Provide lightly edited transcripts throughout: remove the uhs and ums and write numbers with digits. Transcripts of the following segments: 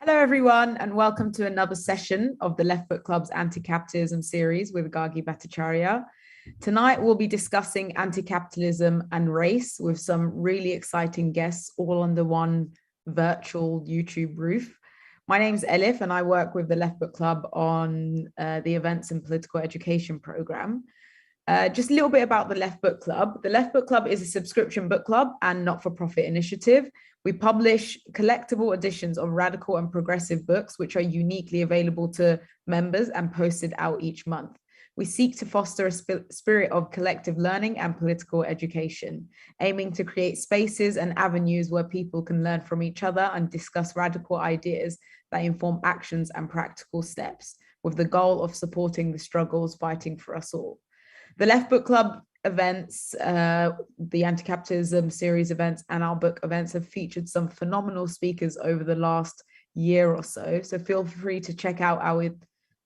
Hello, everyone, and welcome to another session of the Left Book Club's Anti-Capitalism series with Gargi Bhattacharyya. Tonight, we'll be discussing anti-capitalism and race with some really exciting guests, all under one virtual YouTube roof. My name's Elif, and I work with the Left Book Club on the Events and Political Education program. Just a little bit about the Left Book Club. The Left Book Club is a subscription book club and not-for-profit initiative. We publish collectible editions of radical and progressive books, which are uniquely available to members and posted out each month. We seek to foster a spirit of collective learning and political education, aiming to create spaces and avenues where people can learn from each other and discuss radical ideas that inform actions and practical steps, with the goal of supporting the struggles fighting for us all. The Left Book Club events, the Anti-Capitalism series events and our book events have featured some phenomenal speakers over the last year or so. So feel free to check out our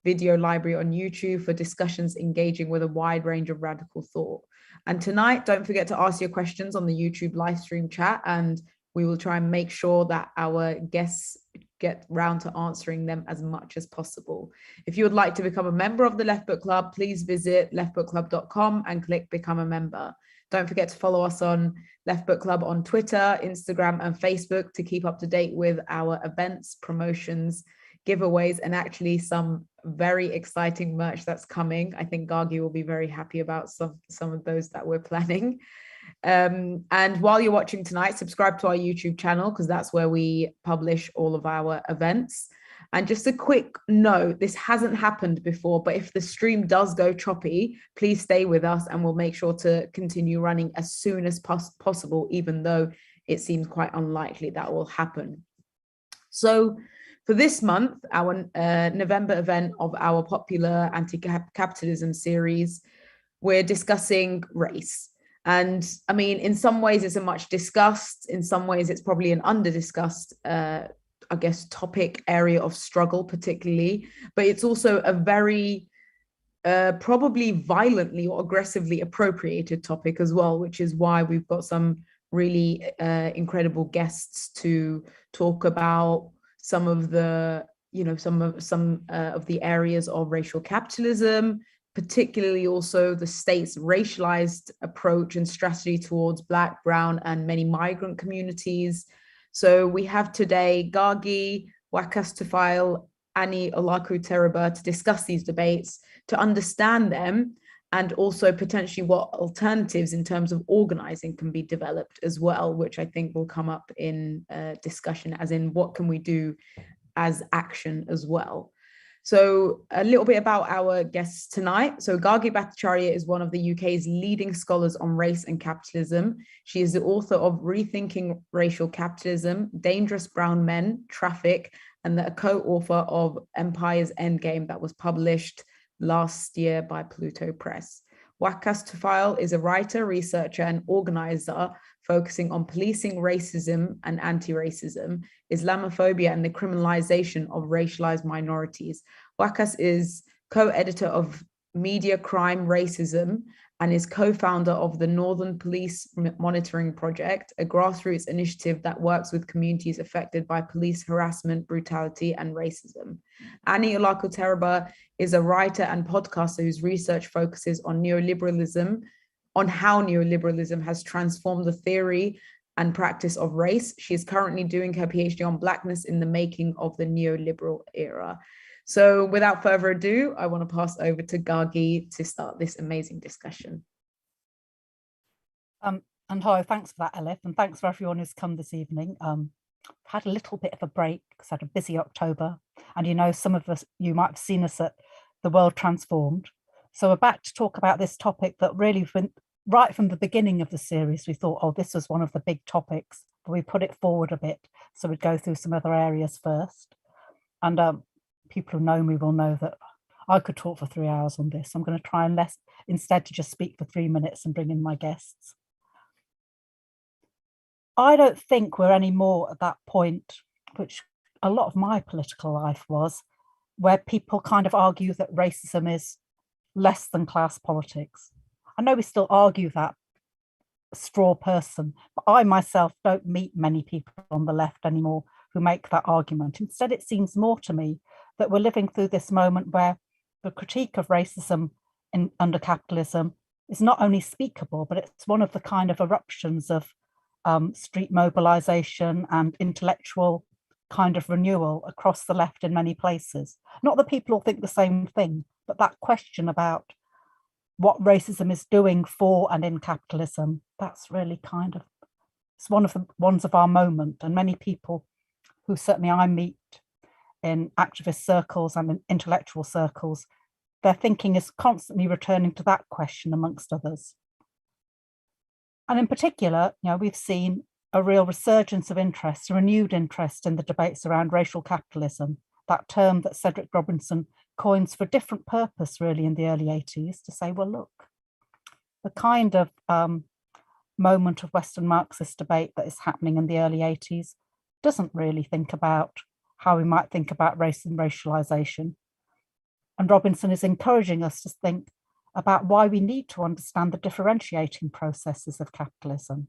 video library on YouTube for discussions engaging with a wide range of radical thought. And tonight, don't forget to ask your questions on the YouTube live stream chat, and we will try and make sure that our guests get round to answering them as much as possible. If you would like to become a member of the Left Book Club, please visit leftbookclub.com and click Become a Member. Don't forget to follow us on Left Book Club on Twitter, Instagram, and Facebook to keep up to date with our events, promotions, giveaways, and actually some very exciting merch that's coming. I think Gargi will be very happy about some of those that we're planning. And while you're watching tonight, subscribe to our YouTube channel because that's where we publish all of our events. And just a quick note, this hasn't happened before, but if the stream does go choppy, please stay with us and we'll make sure to continue running as soon as possible, even though it seems quite unlikely that will happen. So for this month, our November event of our popular Anti-Capitalism series, we're discussing race. And I mean, in some ways it's a much discussed, in some ways it's probably an under-discussed, I guess, topic area of struggle particularly, but it's also a very probably violently or aggressively appropriated topic as well, which is why we've got some really incredible guests to talk about some of the, some of the areas of racial capitalism, particularly also the state's racialized approach and strategy towards Black, Brown, and many migrant communities. So we have today Gargi, Waqas Tufail, Olaloku-Teriba to discuss these debates, to understand them, and also potentially what alternatives in terms of organizing can be developed as well, which I think will come up in discussion, as in what can we do as action as well. So a little bit about our guests tonight. So Gargi Bhattacharyya is one of the UK's leading scholars on race and capitalism. She is the author of Rethinking Racial Capitalism, Dangerous Brown Men, Traffic, and the co-author of Empire's Endgame that was published last year by Pluto Press. Waqas Tufail is a writer, researcher, and organizer focusing on policing racism and anti-racism, Islamophobia, and the criminalisation of racialized minorities. Waqas is co-editor of Media Crime Racism and is co-founder of the Northern Police Monitoring Project, a grassroots initiative that works with communities affected by police harassment, brutality, and racism. Olaloku-Teriba is a writer and podcaster whose research focuses on neoliberalism, on how neoliberalism has transformed the theory and practice of race. She is currently doing her PhD on Blackness in the Making of the Neoliberal Era. So without further ado, I want to pass over to Gargi to start this amazing discussion. And hi, thanks for that, Elif, and thanks for everyone who's come this evening. I've had a little bit of a break because I had a busy October, and some of us, you might have seen us at The World Transformed. So we're back to talk about this topic that really, right from the beginning of the series, we thought, oh, this was one of the big topics, but we put it forward a bit. So we'd go through some other areas first. And people who know me will know that I could talk for 3 hours on this. I'm going to try and instead to just speak for 3 minutes and bring in my guests. I don't think we're any more at that point, which a lot of my political life was, where people kind of argue that racism is less than class politics. I know we still argue that straw person, but I myself don't meet many people on the left anymore who make that argument. Instead, it seems more to me that we're living through this moment where the critique of racism under capitalism is not only speakable, but it's one of the kind of eruptions of street mobilization and intellectual kind of renewal across the left in many places. Not that people all think the same thing, but that question about what racism is doing for and in capitalism, that's really kind of, it's one of the ones of our moment. And many people who certainly I meet in activist circles and in intellectual circles, their thinking is constantly returning to that question amongst others. And in particular, we've seen a real resurgence of interest, a renewed interest in the debates around racial capitalism, that term that Cedric Robinson coins for a different purpose really in the early 80s, to say, well, look, the kind of moment of Western Marxist debate that is happening in the early 80s doesn't really think about how we might think about race and racialization. And Robinson is encouraging us to think about why we need to understand the differentiating processes of capitalism.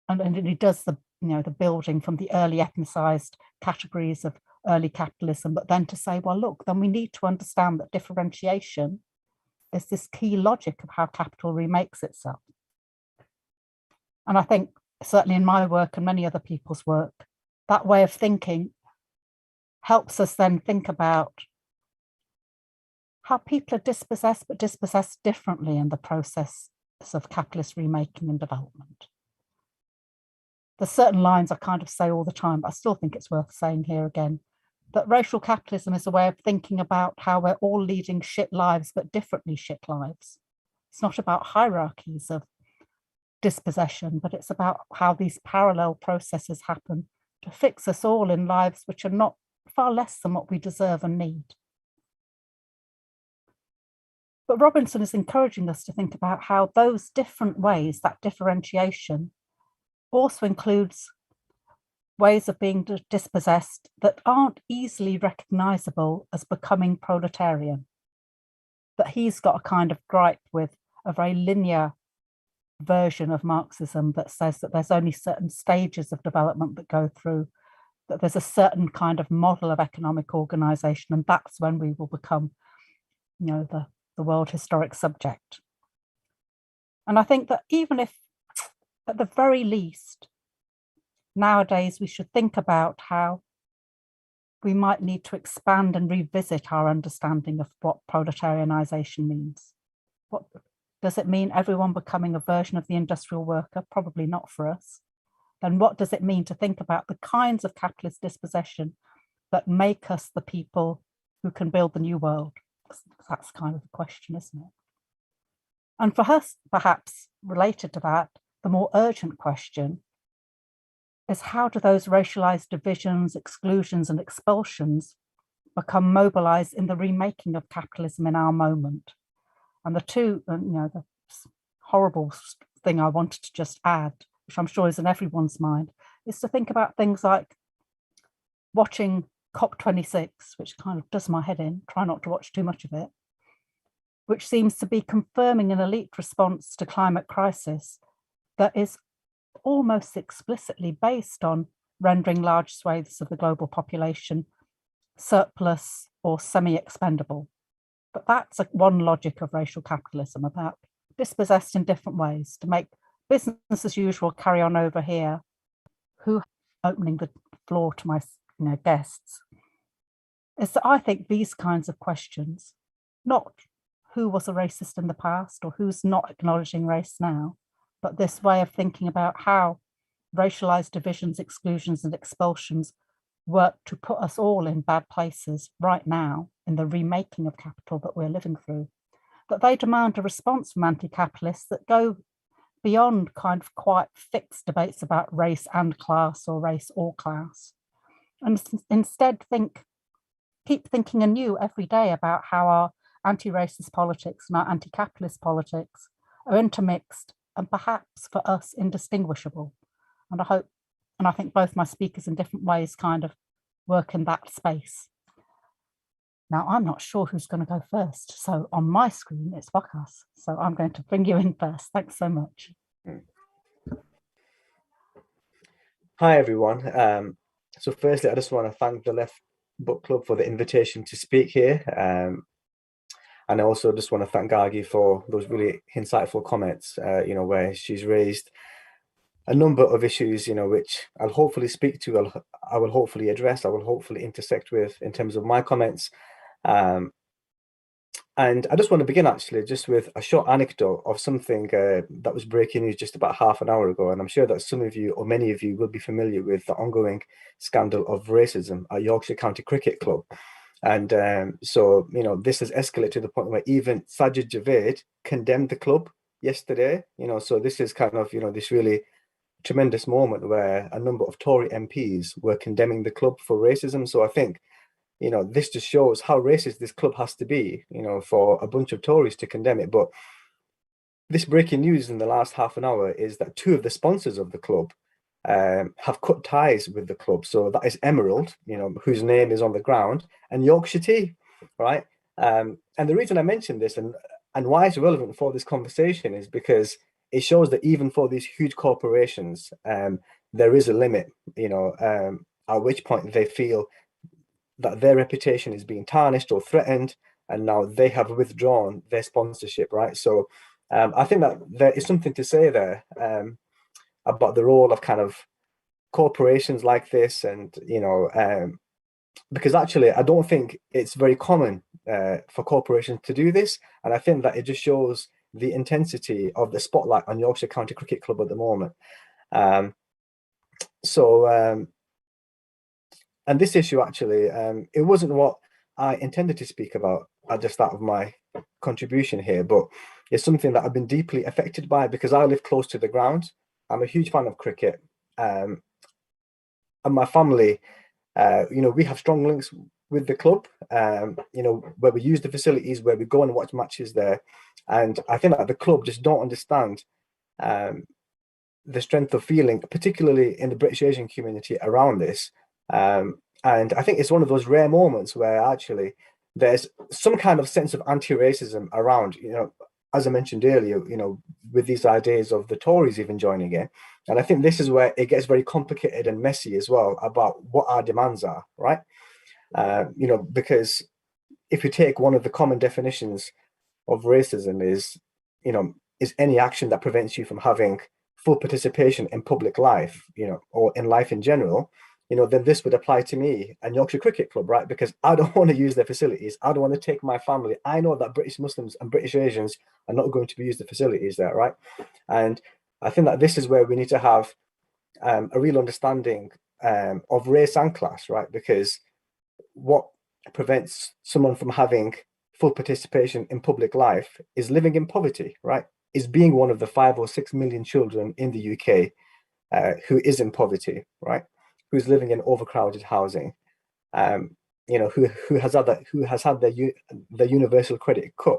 And he does the building from the early ethnicized categories of early capitalism, but then to say, well, look, then we need to understand that differentiation is this key logic of how capital remakes itself. And I think certainly in my work and many other people's work, that way of thinking helps us then think about how people are dispossessed, but dispossessed differently in the process of capitalist remaking and development. There's certain lines I kind of say all the time, but I still think it's worth saying here again, that racial capitalism is a way of thinking about how we're all leading shit lives, but differently shit lives. It's not about hierarchies of dispossession, but it's about how these parallel processes happen to fix us all in lives which are not far less than what we deserve and need. But Robinson is encouraging us to think about how those different ways, that differentiation, also includes ways of being dispossessed that aren't easily recognizable as becoming proletarian. That he's got a kind of gripe with a very linear version of Marxism that says that there's only certain stages of development that go through, that there's a certain kind of model of economic organization, and that's when we will become, the world historic subject. And I think that even if, at the very least, nowadays we should think about how we might need to expand and revisit our understanding of what proletarianization means. What does it mean? Everyone becoming a version of the industrial worker? Probably not for us. Then what does it mean to think about the kinds of capitalist dispossession that make us the people who can build the new world? That's kind of the question, isn't it? And for us, perhaps related to that, the more urgent question is, how do those racialized divisions, exclusions, and expulsions become mobilized in the remaking of capitalism in our moment? And the two, the horrible thing I wanted to just add, which I'm sure is in everyone's mind, is to think about things like watching COP26, which kind of does my head in, try not to watch too much of it, which seems to be confirming an elite response to climate crisis that is almost explicitly based on rendering large swathes of the global population surplus or semi-expendable. But that's one logic of racial capitalism, about dispossessed in different ways to make business as usual carry on over here. Who, opening the floor to my guests, is that I think these kinds of questions, not who was a racist in the past or who's not acknowledging race now, but this way of thinking about how racialized divisions, exclusions, and expulsions work to put us all in bad places right now in the remaking of capital that we're living through, that they demand a response from anti-capitalists that go beyond kind of quite fixed debates about race and class or race or class, and instead keep thinking anew every day about how our anti-racist politics and our anti-capitalist politics are intermixed and perhaps for us indistinguishable. And I think both my speakers in different ways kind of work in that space. Now, I'm not sure who's going to go first. So on my screen, it's Waqas. So I'm going to bring you in first. Thanks so much. Hi, everyone. So firstly, I just want to thank the Left Book Club for the invitation to speak here. And I also just want to thank Gargi for those really insightful comments, where she's raised a number of issues, which I'll hopefully speak to, I will hopefully address, I will hopefully intersect with in terms of my comments. And I just want to begin actually just with a short anecdote of something that was breaking news just about half an hour ago. And I'm sure that some of you or many of you will be familiar with the ongoing scandal of racism at Yorkshire County Cricket Club. And so, this has escalated to the point where even Sajid Javid condemned the club yesterday. So this is kind of, this really tremendous moment where a number of Tory MPs were condemning the club for racism. So I think this just shows how racist this club has to be, for a bunch of Tories to condemn it. But this breaking news in the last half an hour is that two of the sponsors of the club have cut ties with the club. So that is Emerald, whose name is on the ground, and Yorkshire Tea, right? And the reason I mention this and why it's relevant for this conversation is because it shows that even for these huge corporations, there is a limit, at which point they feel that their reputation is being tarnished or threatened, and now they have withdrawn their sponsorship, right? So I think that there is something to say there about the role of kind of corporations like this, and because actually I don't think it's very common for corporations to do this, and I think that it just shows the intensity of the spotlight on Yorkshire County Cricket Club at the moment. And this issue actually, it wasn't what I intended to speak about at the start of my contribution here, but it's something that I've been deeply affected by because I live close to the ground. I'm a huge fan of cricket, and my family, we have strong links with the club, where we use the facilities, where we go and watch matches there. And I think that the club just don't understand the strength of feeling, particularly in the British Asian community around this. And I think it's one of those rare moments where actually there's some kind of sense of anti-racism around, as I mentioned earlier, with these ideas of the Tories even joining in. And I think this is where it gets very complicated and messy as well about what our demands are, right? Because if you take one of the common definitions of racism is any action that prevents you from having full participation in public life, or in life in general, then this would apply to me and Yorkshire Cricket Club, right? Because I don't want to use their facilities. I don't want to take my family. I know that British Muslims and British Asians are not going to be used the facilities there, right? And I think that this is where we need to have a real understanding of race and class, right? Because what prevents someone from having full participation in public life is living in poverty, right? Is being one of the 5 or 6 million children in the UK who is in poverty, right? Who's living in overcrowded housing, who has had their universal credit cut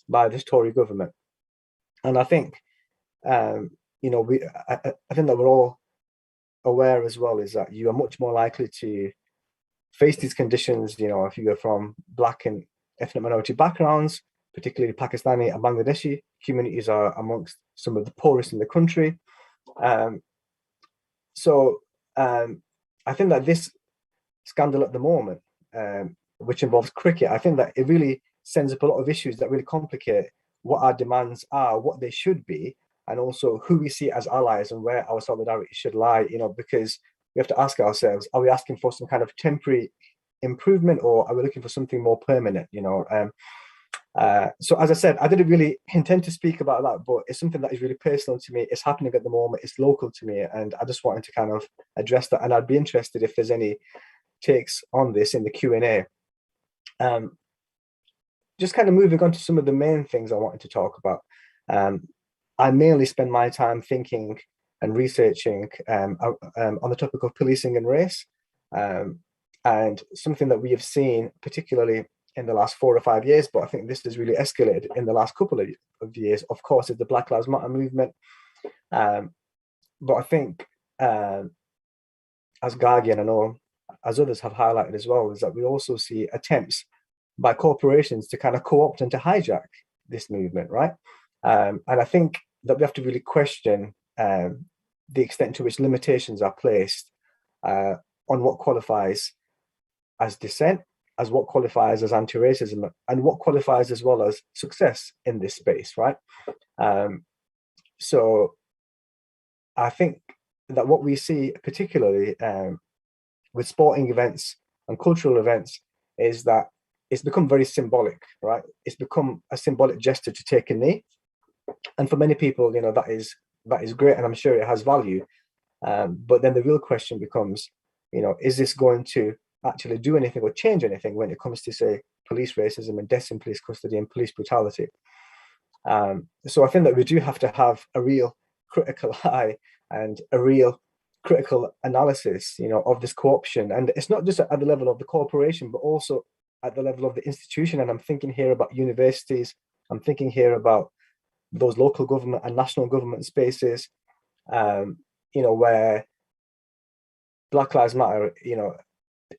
by this Tory government. And I think, I think that we're all aware as well is that you are much more likely to face these conditions, if you are from Black and ethnic minority backgrounds, particularly Pakistani and Bangladeshi communities are amongst some of the poorest in the country. I think that this scandal at the moment, which involves cricket, I think that it really sends up a lot of issues that really complicate what our demands are, what they should be, and also who we see as allies and where our solidarity should lie, because we have to ask ourselves, are we asking for some kind of temporary improvement, or are we looking for something more permanent, So as I said, I didn't really intend to speak about that, but it's something that is really personal to me. It's happening at the moment. It's local to me, and I just wanted to kind of address that. And I'd be interested if there's any takes on this in the Q&A. Just kind of moving on to some of the main things I wanted to talk about. I mainly spend my time thinking and researching on the topic of policing and race. And something that we have seen, particularly in the last 4 or 5 years, but I think this has really escalated in the last couple of years, of course, is the Black Lives Matter movement. But I think, as Gargi and I know as others have highlighted as well, is that we also see attempts by corporations to kind of co-opt and to hijack this movement, right? And I think that we have to really question the extent to which limitations are placed on what qualifies as dissent, as what qualifies as anti-racism, and what qualifies as well as success in this space, right? So I think that what we see particularly with sporting events and cultural events is that it's become very symbolic, right? It's become a symbolic gesture to take a knee. And for many people, that is great, and I'm sure it has value. But then the real question becomes, is this going to actually do anything or change anything when it comes to, say, police racism and deaths in police custody and police brutality? So I think that we do have to have a real critical eye and a real critical analysis, of this co-option. And it's not just at the level of the corporation, but also at the level of the institution. And I'm thinking here about universities. I'm thinking here about those local government and national government spaces, where Black Lives Matter,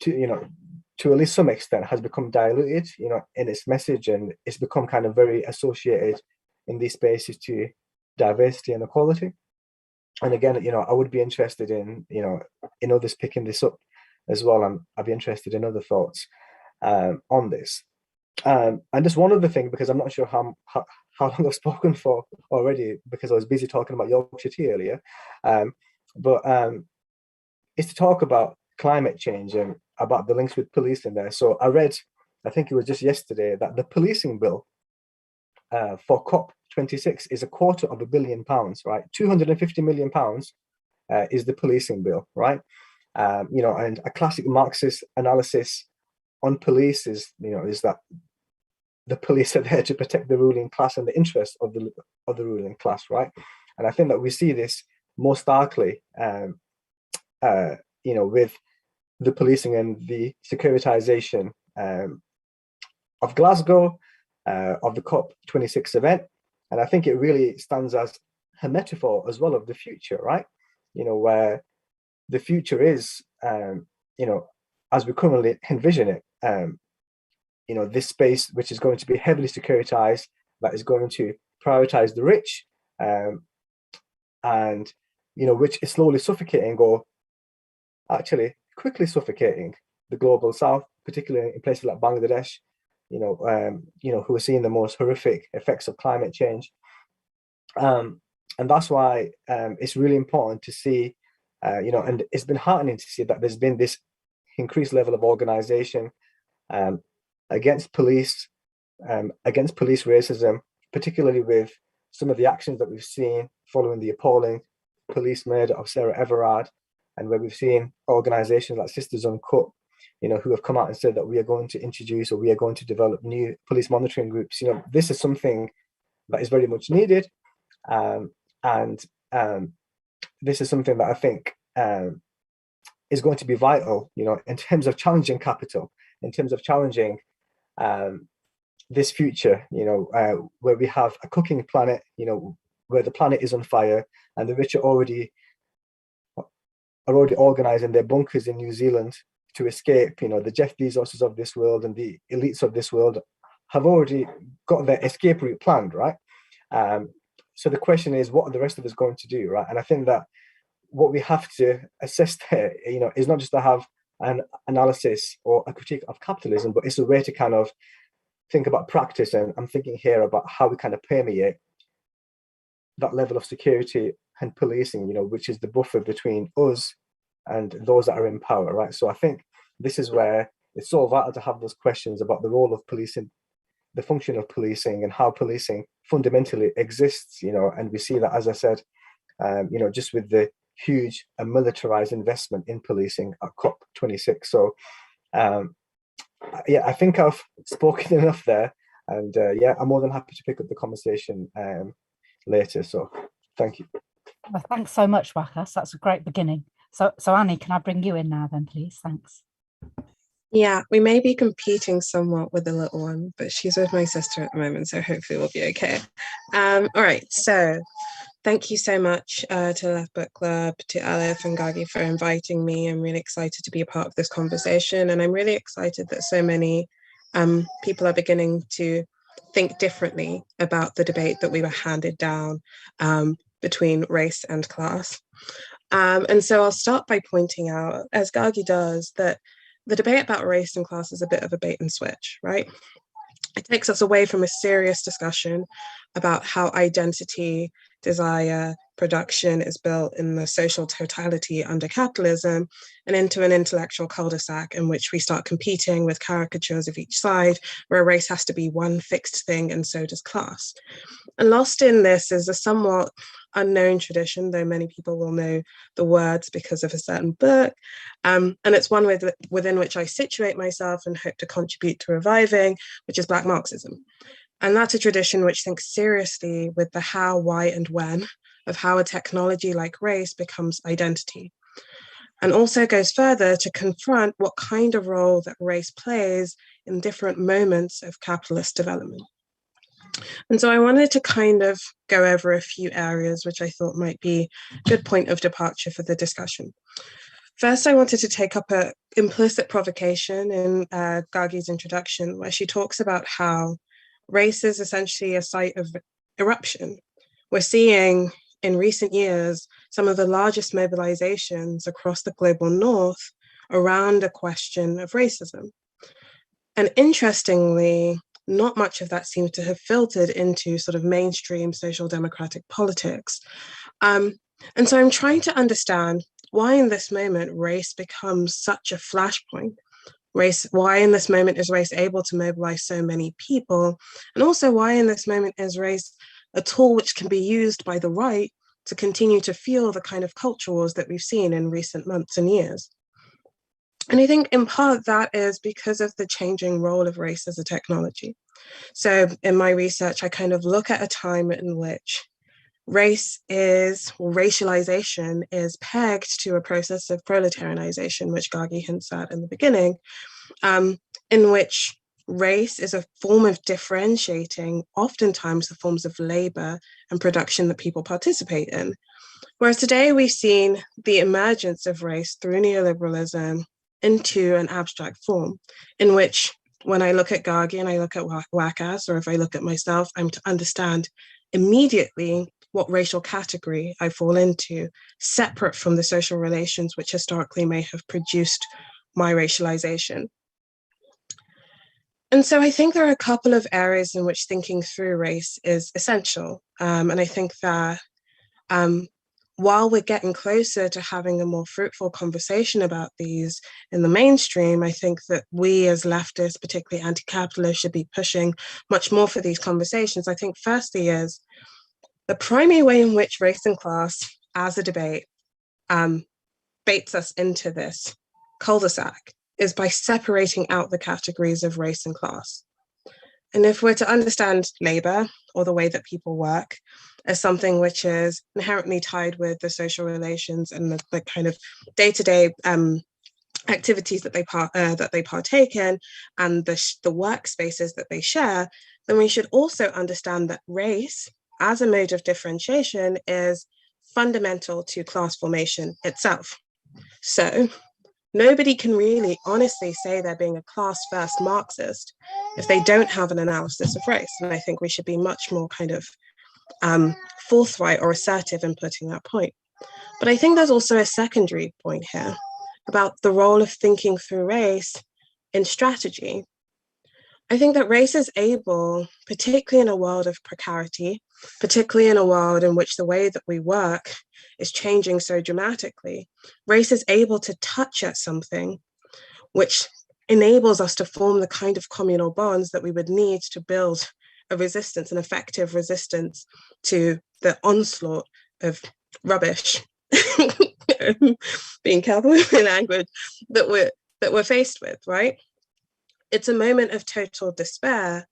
to at least some extent has become diluted, in its message, and it's become kind of very associated in these spaces to diversity and equality. And again, I would be interested in, in others picking this up as well, and I'd be interested in other thoughts on this. And just one other thing, because I'm not sure how long I've spoken for already, because I was busy talking about Yorkshire tea earlier, but it's to talk about climate change and about the links with police in there. So I read, I think it was just yesterday, that the policing bill for COP26 is £250 million, right? £250 million is the policing bill, right? And a classic Marxist analysis on police is, is that the police are there to protect the ruling class and the interests of the ruling class, right? And I think that we see this more starkly, with the policing and the securitization of Glasgow, of the COP26 event. And I think it really stands as a metaphor as well of the future, right? Where the future is, as we currently envision it, this space which is going to be heavily securitized, that is going to prioritize the rich, and which is slowly suffocating, or actually quickly suffocating, the global south, particularly in places like Bangladesh, who are seeing the most horrific effects of climate change. And that's why it's really important to see, and it's been heartening to see that there's been this increased level of organization against police racism, particularly with some of the actions that we've seen following the appalling police murder of Sarah Everard, and where we've seen organizations like Sisters Uncut, who have come out and said that we are going to introduce, or we are going to develop new police monitoring groups. This is something that is very much needed. And this is something that I think is going to be vital, in terms of challenging capital, in terms of challenging this future, where we have a cooking planet, where the planet is on fire, and the rich are already organizing their bunkers in New Zealand to escape. The Jeff Bezoses of this world and the elites of this world have already got their escape route planned, right? So the question is, what are the rest of us going to do, right? And I think that what we have to assess there, is not just to have an analysis or a critique of capitalism, but it's a way to kind of think about practice. And I'm thinking here about how we kind of permeate that level of security and policing, which is the buffer between us and those that are in power, right? So I think this is where it's so vital to have those questions about the role of policing, the function of policing, and how policing fundamentally exists, and we see that, as I said, just with the huge and militarized investment in policing at COP26. So I think I've spoken enough there, and I'm more than happy to pick up the conversation later. So thank you. Well, thanks so much, Waqas. That's a great beginning. So Annie, can I bring you in now then, please? Thanks. Yeah, we may be competing somewhat with the little one, but she's with my sister at the moment, so hopefully we'll be okay. All right, so thank you so much to Left Book Club, to Aleph and Gargi for inviting me. I'm really excited to be a part of this conversation, and I'm really excited that so many people are beginning to think differently about the debate that we were handed down between race and class. And so I'll start by pointing out, as Gargi does, that the debate about race and class is a bit of a bait and switch, right? It takes us away from a serious discussion about how identity, desire, production is built in the social totality under capitalism, and into an intellectual cul-de-sac in which we start competing with caricatures of each side, where race has to be one fixed thing and so does class. And lost in this is a somewhat unknown tradition, though many people will know the words because of a certain book. And it's one within which I situate myself and hope to contribute to reviving, which is Black Marxism. And that's a tradition which thinks seriously with the how, why, and when of how a technology like race becomes identity. And also goes further to confront what kind of role that race plays in different moments of capitalist development. And so I wanted to kind of go over a few areas which I thought might be a good point of departure for the discussion. First, I wanted to take up an implicit provocation in Gargi's introduction, where she talks about how race is essentially a site of eruption. We're seeing in recent years some of the largest mobilizations across the global north around a question of racism. And interestingly, not much of that seems to have filtered into sort of mainstream social democratic politics. And so I'm trying to understand why in this moment race becomes such a flashpoint. Why in this moment is race able to mobilize so many people? And also why in this moment is race a tool which can be used by the right to continue to fuel the kind of culture wars that we've seen in recent months and years? And I think in part that is because of the changing role of race as a technology. So in my research, I kind of look at a time in which racialization is pegged to a process of proletarianization, which Gargi hints at in the beginning, in which race is a form of differentiating, oftentimes the forms of labor and production that people participate in. Whereas today we've seen the emergence of race through neoliberalism into an abstract form, in which when I look at Gargi and I look at Waqas, or if I look at myself, I'm to understand immediately what racial category I fall into, separate from the social relations which historically may have produced my racialization. And so I think there are a couple of areas in which thinking through race is essential. And I think that while we're getting closer to having a more fruitful conversation about these in the mainstream, I think that we as leftists, particularly anti-capitalists, should be pushing much more for these conversations. I think firstly is the primary way in which race and class as a debate baits us into this cul-de-sac is by separating out the categories of race and class. And if we're to understand labor or the way that people work as something which is inherently tied with the social relations and the kind of day-to-day activities that they partake in and the workspaces that they share, then we should also understand that race as a mode of differentiation is fundamental to class formation itself. So nobody can really honestly say they're being a class-first Marxist if they don't have an analysis of race. And I think we should be much more kind of forthright or assertive in putting that point. But I think there's also a secondary point here about the role of thinking through race in strategy. I think that race is able, particularly in a world of precarity, particularly in a world in which the way that we work is changing so dramatically, race is able to touch at something which enables us to form the kind of communal bonds that we would need to build a resistance, an effective resistance to the onslaught of rubbish, being careful with my language, that we're faced with, right? It's a moment of total despair,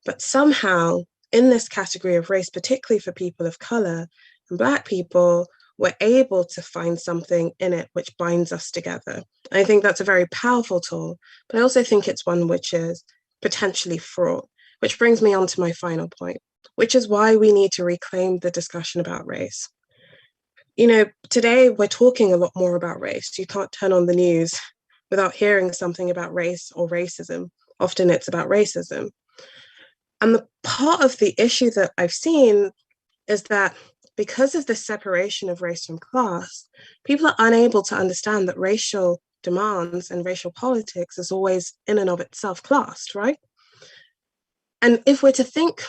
but somehow in this category of race, particularly for people of color and Black people, we're able to find something in it which binds us together. And I think that's a very powerful tool, but I also think it's one which is potentially fraught, which brings me on to my final point, which is why we need to reclaim the discussion about race. You know, today we're talking a lot more about race. You can't turn on the news without hearing something about race or racism. Often it's about racism. And the part of the issue that I've seen is that because of the separation of race from class, people are unable to understand that racial demands and racial politics is always in and of itself classed, right? And if we're to think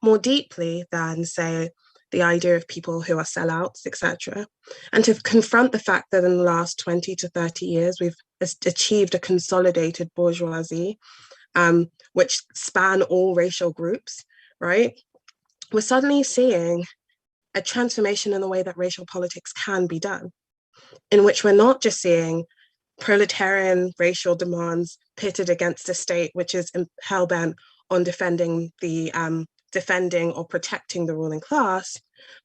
more deeply than, say, the idea of people who are sellouts, etc., and to confront the fact that in the last 20 to 30 years, we've achieved a consolidated bourgeoisie, which span all racial groups, right? We're suddenly seeing a transformation in the way that racial politics can be done, in which we're not just seeing proletarian racial demands pitted against a state which is hell-bent on defending or protecting the ruling class,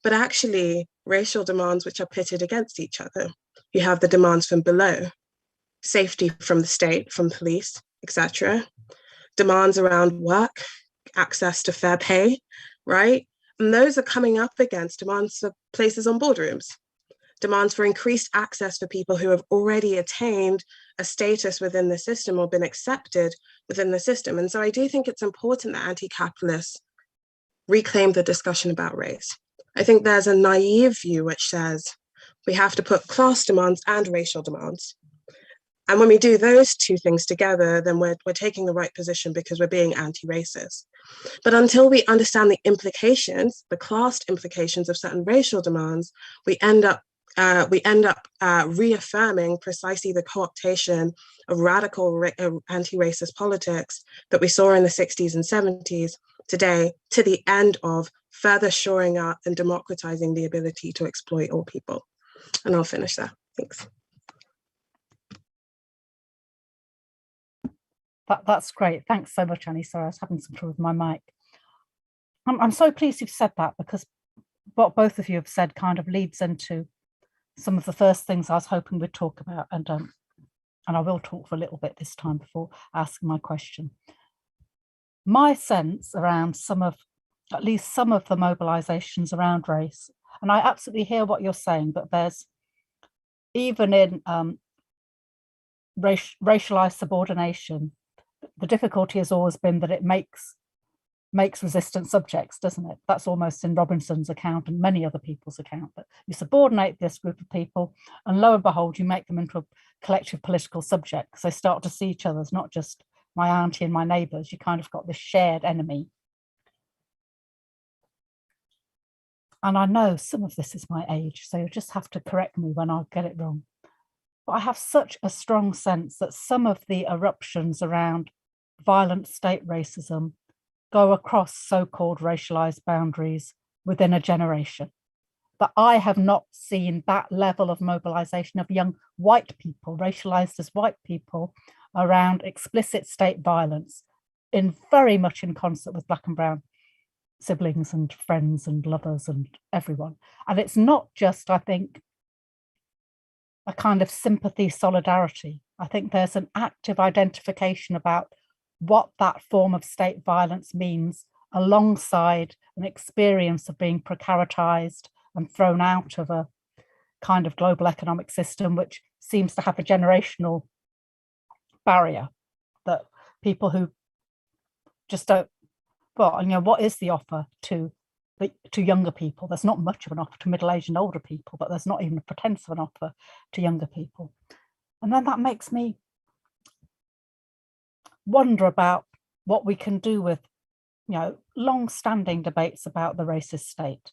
but actually racial demands which are pitted against each other. You have the demands from below, safety from the state, from police, etc. Demands around work, access to fair pay, right? And those are coming up against demands for places on boardrooms, demands for increased access for people who have already attained a status within the system or been accepted within the system. And so I do think it's important that anti-capitalists reclaim the discussion about race. I think there's a naive view which says we have to put class demands and racial demands. And when we do those two things together, then we're taking the right position because we're being anti-racist. But until we understand the implications, the class implications of certain racial demands, we end up reaffirming precisely the co-optation of radical anti-racist politics that we saw in the 60s and 70s today, to the end of further shoring up and democratizing the ability to exploit all people. And I'll finish there. Thanks. That's great. Thanks so much, Annie. Sorry, I was having some trouble with my mic. I'm so pleased you've said that, because what both of you have said kind of leads into some of the first things I was hoping we'd talk about, and I will talk for a little bit this time before asking my question. My sense around at least some of the mobilizations around race, and I absolutely hear what you're saying, but there's, even in racialized subordination, the difficulty has always been that it makes resistant subjects, doesn't it? That's almost in Robinson's account and many other people's account, that you subordinate this group of people and lo and behold, you make them into a collective political subject, because they start to see each other as not just my auntie and my neighbours. You kind of got this shared enemy. And I know some of this is my age, so you'll just have to correct me when I get it wrong. But I have such a strong sense that some of the eruptions around violent state racism go across so-called racialized boundaries within a generation. That I have not seen that level of mobilization of young white people, racialized as white people, around explicit state violence, in very much in concert with Black and brown siblings and friends and lovers and everyone. And it's not just, I think, a kind of sympathy, solidarity. I think there's an active identification about what that form of state violence means, alongside an experience of being precaritized and thrown out of a kind of global economic system, which seems to have a generational barrier, that people who just don't, well, you know, what is the offer to younger people? There's not much of an offer to middle-aged and older people, but there's not even a pretense of an offer to younger people. And then that makes me wonder about what we can do with, you know, long-standing debates about the racist state.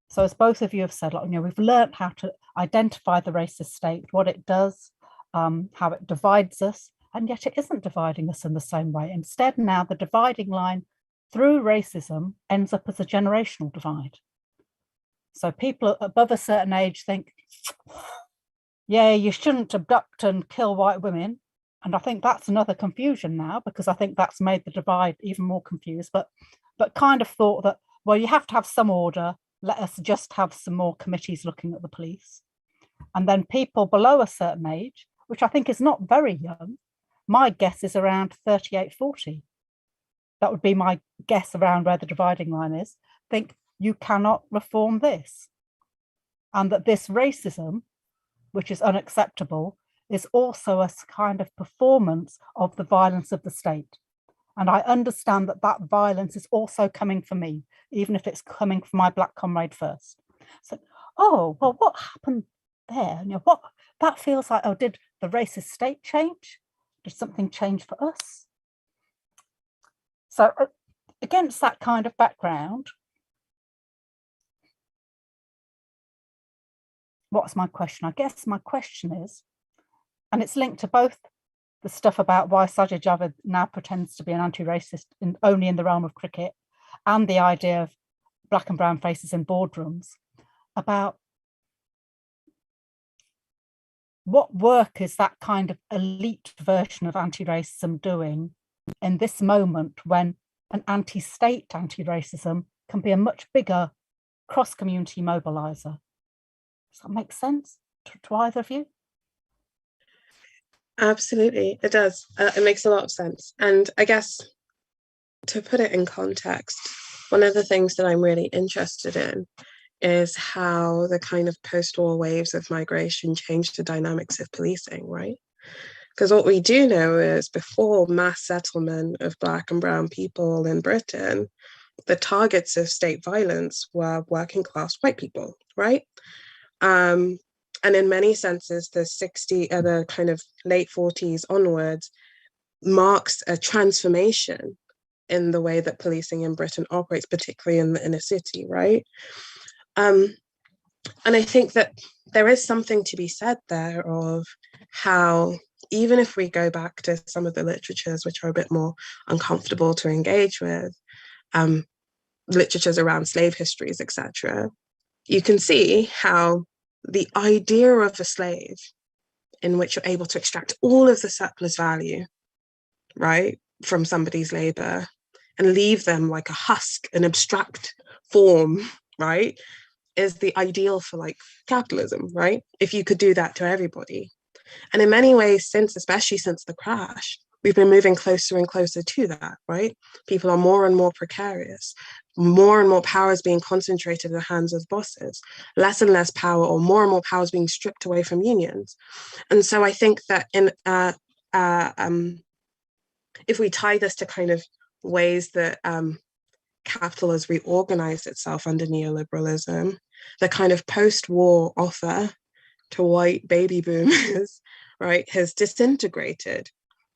So as both of you have said, like, you know, we've learned how to identify the racist state, what it does, how it divides us, and yet it isn't dividing us in the same way. Instead, now the dividing line through racism ends up as a generational divide. So people above a certain age think, yeah, you shouldn't abduct and kill white women. And I think that's another confusion now, because I think that's made the divide even more confused, but kind of thought that, well, you have to have some order. Let us just have some more committees looking at the police. And then people below a certain age, which I think is not very young, my guess is around 38, 40. That would be my guess around where the dividing line is. Think you cannot reform this. And that this racism, which is unacceptable, is also a kind of performance of the violence of the state. And I understand that that violence is also coming for me, even if it's coming for my Black comrade first. So, oh, well, what happened there? What that feels like, oh, did the racist state change? Did something change for us? So against that kind of background, what's my question? I guess my question is, and it's linked to both the stuff about why Sajid Javid now pretends to be an anti-racist only in the realm of cricket, and the idea of black and brown faces in boardrooms, about what work is that kind of elite version of anti-racism doing in this moment when an anti-state anti-racism can be a much bigger cross-community mobilizer? Does that make sense to either of you? Absolutely, it does. It makes a lot of sense. And I guess to put it in context, one of the things that I'm really interested in is how the kind of post-war waves of migration changed the dynamics of policing, right? Because what we do know is before mass settlement of Black and brown people in Britain, the targets of state violence were working class white people, right? And in many senses, the kind of late 40s onwards marks a transformation in the way that policing in Britain operates, particularly in the inner city, right? And I think that there is something to be said there of how, even if we go back to some of the literatures which are a bit more uncomfortable to engage with, literatures around slave histories, etc., you can see how the idea of a slave in which you're able to extract all of the surplus value, right, from somebody's labor and leave them like a husk, an abstract form, right, is the ideal for like capitalism, right? If you could do that to everybody. And in many ways, especially since the crash, we've been moving closer and closer to that, right? People are more and more precarious. More and more power is being concentrated in the hands of bosses. Less and less power, or more and more power, is being stripped away from unions. And so I think that if we tie this to kind of ways that capital has reorganized itself under neoliberalism, the kind of post-war offer to white baby boomers, right, has disintegrated.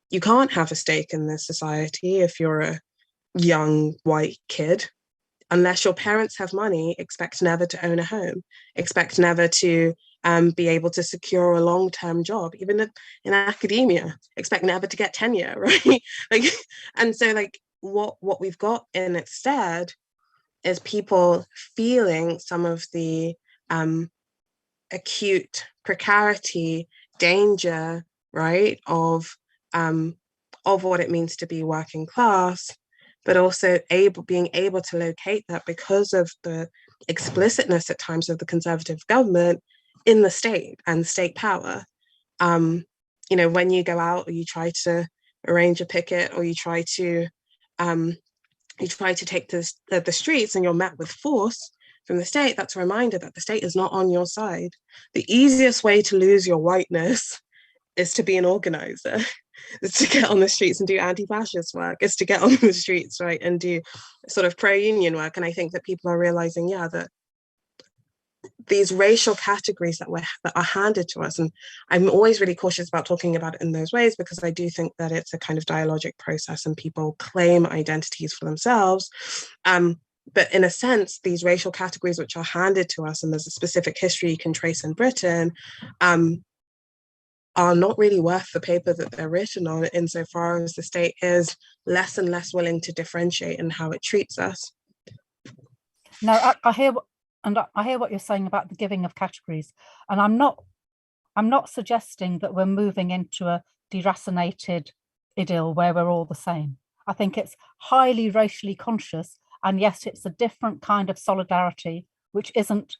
You can't have a stake in this society if you're a young white kid. Unless your parents have money, expect never to own a home, expect never to be able to secure a long-term job, even in academia, expect never to get tenure, right? Like, and so like what we've got in instead is people feeling some of the acute precarity, danger, right, of what it means to be working class, but also being able to locate that because of the explicitness at times of the Conservative government in the state and state power. You know, when you go out or you try to arrange a picket or you try to take the streets and you're met with force from the state, that's a reminder that the state is not on your side. The easiest way to lose your whiteness is to be an organizer. Is to get on the streets and do anti-fascist work, is to get on the streets, right, and do sort of pro-union work. And I think that people are realizing, yeah, that these racial categories that are handed to us, and I'm always really cautious about talking about it in those ways because I do think that it's a kind of dialogic process and people claim identities for themselves. But in a sense, these racial categories which are handed to us, and there's a specific history you can trace in Britain, are not really worth the paper that they're written on, insofar as the state is less and less willing to differentiate in how it treats us. No, I hear what you're saying about the giving of categories, and I'm not suggesting that we're moving into a deracinated idyll where we're all the same. I think it's highly racially conscious, and yes, it's a different kind of solidarity, which isn't.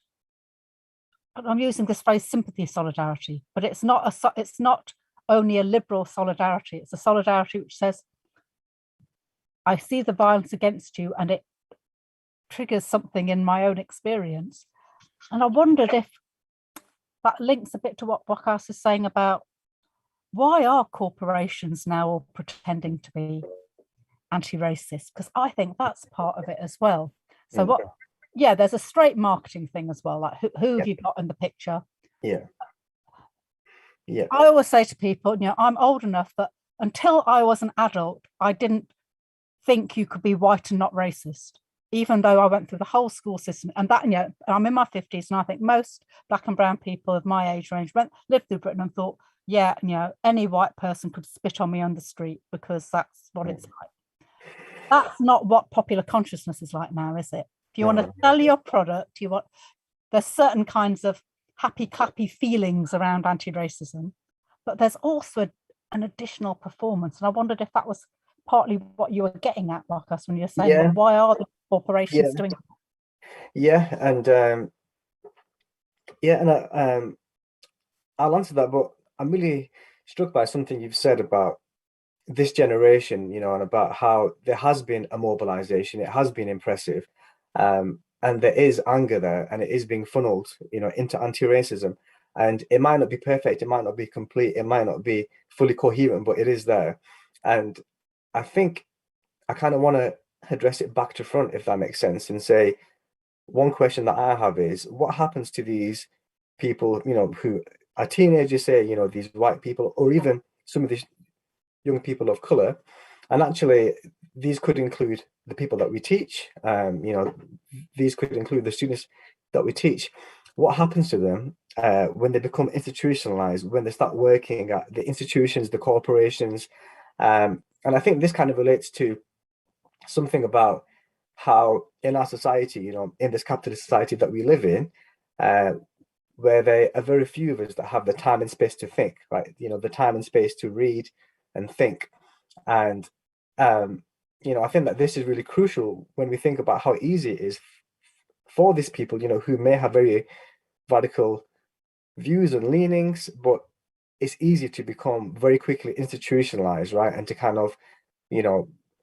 I'm using this phrase sympathy solidarity, but it's not only a liberal solidarity. It's a solidarity which says, I see the violence against you and it triggers something in my own experience. And I wondered if that links a bit to what Waqas is saying about why are corporations now all pretending to be anti-racist? Because I think that's part of it as well. So yeah, there's a straight marketing thing as well. Like who have you got in the picture? Yeah. Yeah. I always say to people, I'm old enough that until I was an adult, I didn't think you could be white and not racist, even though I went through the whole school system. And that, I'm in my 50s, and I think most Black and brown people of my age range lived through Britain and thought, yeah, any white person could spit on me on the street because that's what it's like. That's not what popular consciousness is like now, is it? If you want to sell your product, there's certain kinds of happy clappy feelings around anti-racism, but there's also an additional performance. And I wondered if that was partly what you were getting at, Waqas, when you're saying, well, why are the corporations doing that? Yeah, and I'll answer that, but I'm really struck by something you've said about this generation, and about how there has been a mobilization. It has been impressive, and there is anger there, and it is being funneled, into anti-racism. And it might not be perfect, it might not be complete, it might not be fully coherent, but it is there. And I think I kind of want to address it back to front, if that makes sense, and say, one question that I have is, what happens to these people, who are teenagers, say, these white people, or even some of these young people of color? And actually, these could include the people that we teach, these could include the students that we teach. What happens to them when they become institutionalized, when they start working at the institutions, the corporations? And I think this kind of relates to something about how in our society, in this capitalist society that we live in, where there are very few of us that have the time and space to think, right? The time and space to read and think. And, I think that this is really crucial when we think about how easy it is for these people, who may have very radical views and leanings, but it's easy to become very quickly institutionalized, right? And to kind of,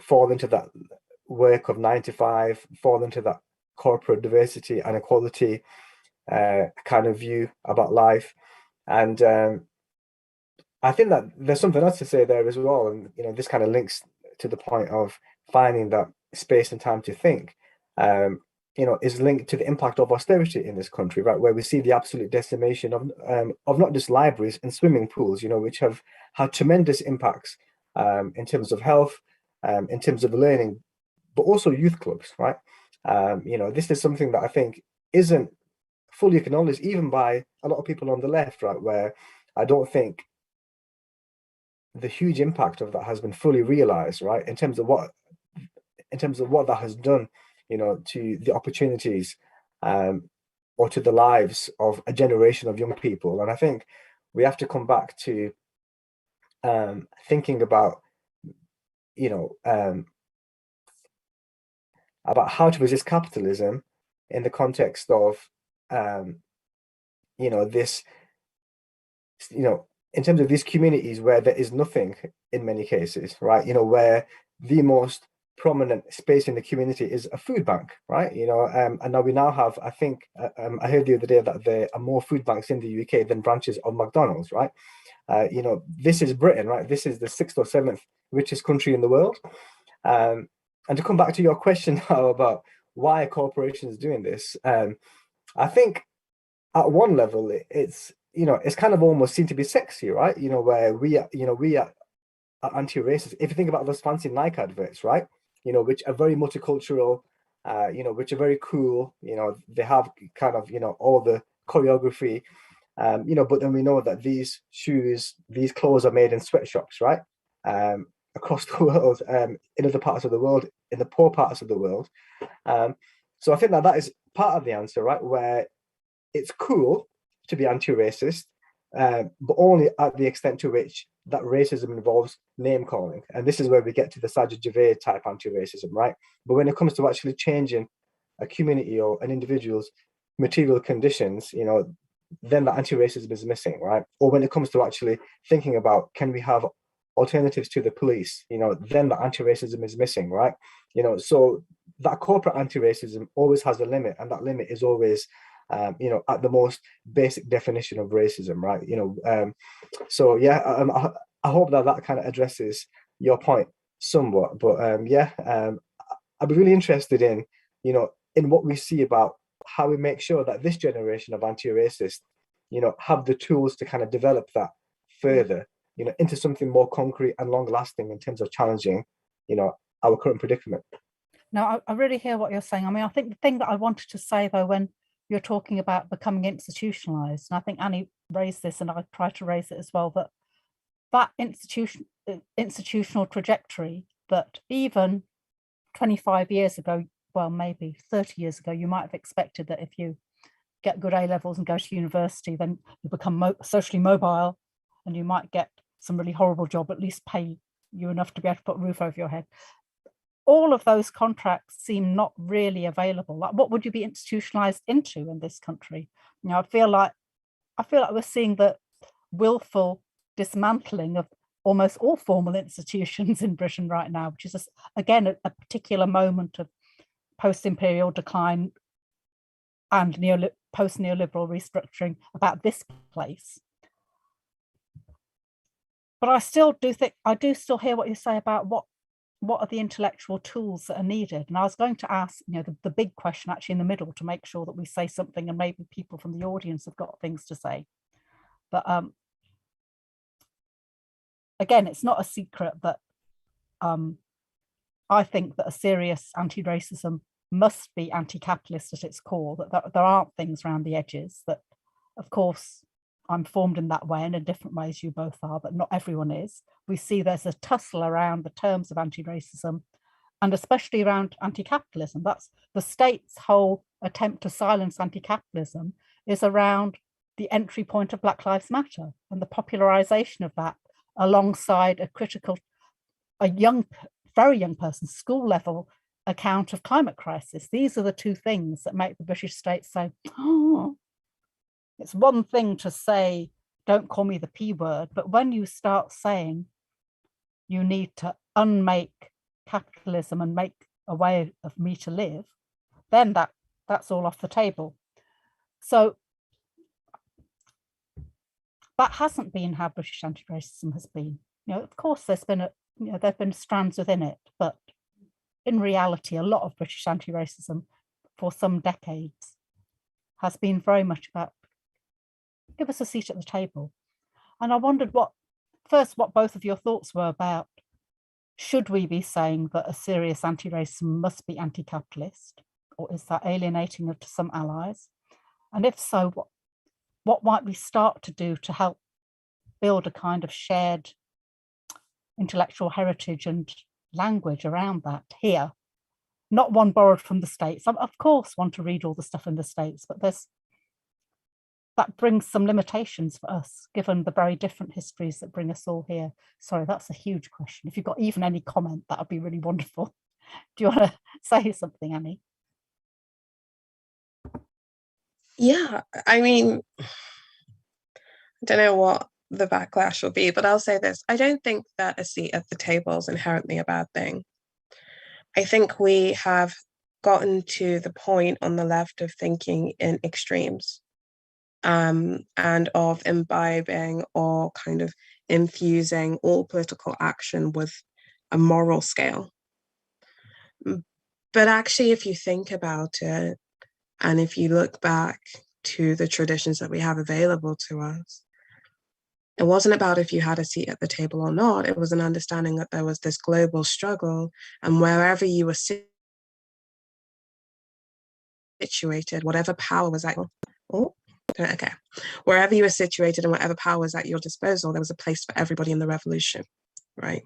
fall into that work of 9 to 5, fall into that corporate diversity and equality kind of view about life. And I think that there's something else to say there as well. And, this kind of links to the point of finding that space and time to think, is linked to the impact of austerity in this country, right? Where we see the absolute decimation of not just libraries and swimming pools, which have had tremendous impacts in terms of health, in terms of learning, but also youth clubs, right? This is something that I think isn't fully acknowledged even by a lot of people on the left, right? Where I don't think the huge impact of that has been fully realized, right? In terms of what that has done, to the opportunities, or to the lives of a generation of young people. And I think we have to come back to thinking about, about how to resist capitalism in the context of, this, in terms of these communities where there is nothing in many cases, right? Where the most prominent space in the community is a food bank, right? And now we have, I think, I heard the other day that there are more food banks in the UK than branches of McDonald's, right? This is Britain, right? This is the 6th or 7th richest country in the world. And to come back to your question now about why are corporations doing this, I think at one level it's kind of almost seen to be sexy, right? Where we are anti-racist. If you think about those fancy Nike adverts, right? Which are very multicultural, which are very cool. They have kind of, all the choreography, but then we know that these shoes, these clothes are made in sweatshops, right? Across the world, in other parts of the world, in the poor parts of the world. So I think that is part of the answer, right? Where it's cool to be anti-racist, but only at the extent to which that racism involves name calling. And this is where we get to the Sajid Javid type anti-racism, right? But when it comes to actually changing a community or an individual's material conditions, then the anti-racism is missing, right? Or when it comes to actually thinking about, can we have alternatives to the police, then the anti-racism is missing, right? So that corporate anti-racism always has a limit, and that limit is always at the most basic definition of racism, right? So yeah, I hope that kind of addresses your point somewhat. But I'd be really interested in, in what we see about how we make sure that this generation of anti-racists, have the tools to kind of develop that further, into something more concrete and long-lasting in terms of challenging, our current predicament. No, I really hear what you're saying. I mean, I think the thing that I wanted to say, though, when you're talking about becoming institutionalized, and I think Annie raised this, and I try to raise it as well, that institutional trajectory that even 25 years ago, well, maybe 30 years ago, you might have expected that if you get good A levels and go to university, then you become socially mobile, and you might get some really horrible job, at least pay you enough to be able to put a roof over your head. All of those contracts seem not really available. Like, what would you be institutionalized into in this country? I feel like we're seeing the willful dismantling of almost all formal institutions in Britain right now, which is again a particular moment of post-imperial decline and post-neoliberal restructuring about this place. But I do still hear what you say about what are the intellectual tools that are needed. And I was going to ask, the big question actually in the middle, to make sure that we say something and maybe people from the audience have got things to say. But again, it's not a secret that I think that a serious anti-racism must be anti-capitalist at its core, that there aren't things around the edges, that of course I'm formed in that way and in different ways you both are, but not everyone is. We see there's a tussle around the terms of anti-racism, and especially around anti-capitalism. That's the state's whole attempt to silence anti-capitalism, is around the entry point of Black Lives Matter and the popularization of that alongside a very young person's school level account of climate crisis. These are the two things that make the British state say, oh, it's one thing to say, don't call me the P word, but when you start saying you need to unmake capitalism and make a way of me to live, then that's all off the table. So that hasn't been how British anti-racism has been. Of course, there's been there've been strands within it, but in reality, a lot of British anti-racism for some decades has been very much about give us a seat at the table. And I wondered what both of your thoughts were about, should we be saying that a serious anti-racism must be anti-capitalist, or is that alienating to some allies? And if so, what might we start to do to help build a kind of shared intellectual heritage and language around that here? Not one borrowed from the States. I, of course, want to read all the stuff in the States, but that brings some limitations for us, given the very different histories that bring us all here. Sorry, that's a huge question. If you've got even any comment, that would be really wonderful. Do you want to say something, Annie? Yeah, I mean, I don't know what the backlash will be, but I'll say this. I don't think that a seat at the table is inherently a bad thing. I think we have gotten to the point on the left of thinking in extremes, and of imbibing or kind of infusing all political action with a moral scale. But actually, if you think about it, and if you look back to the traditions that we have available to us, it wasn't about if you had a seat at the table or not. It was an understanding that there was this global struggle, and wherever you were situated, whatever power was at wherever you were situated and whatever power was at your disposal, there was a place for everybody in the revolution, right?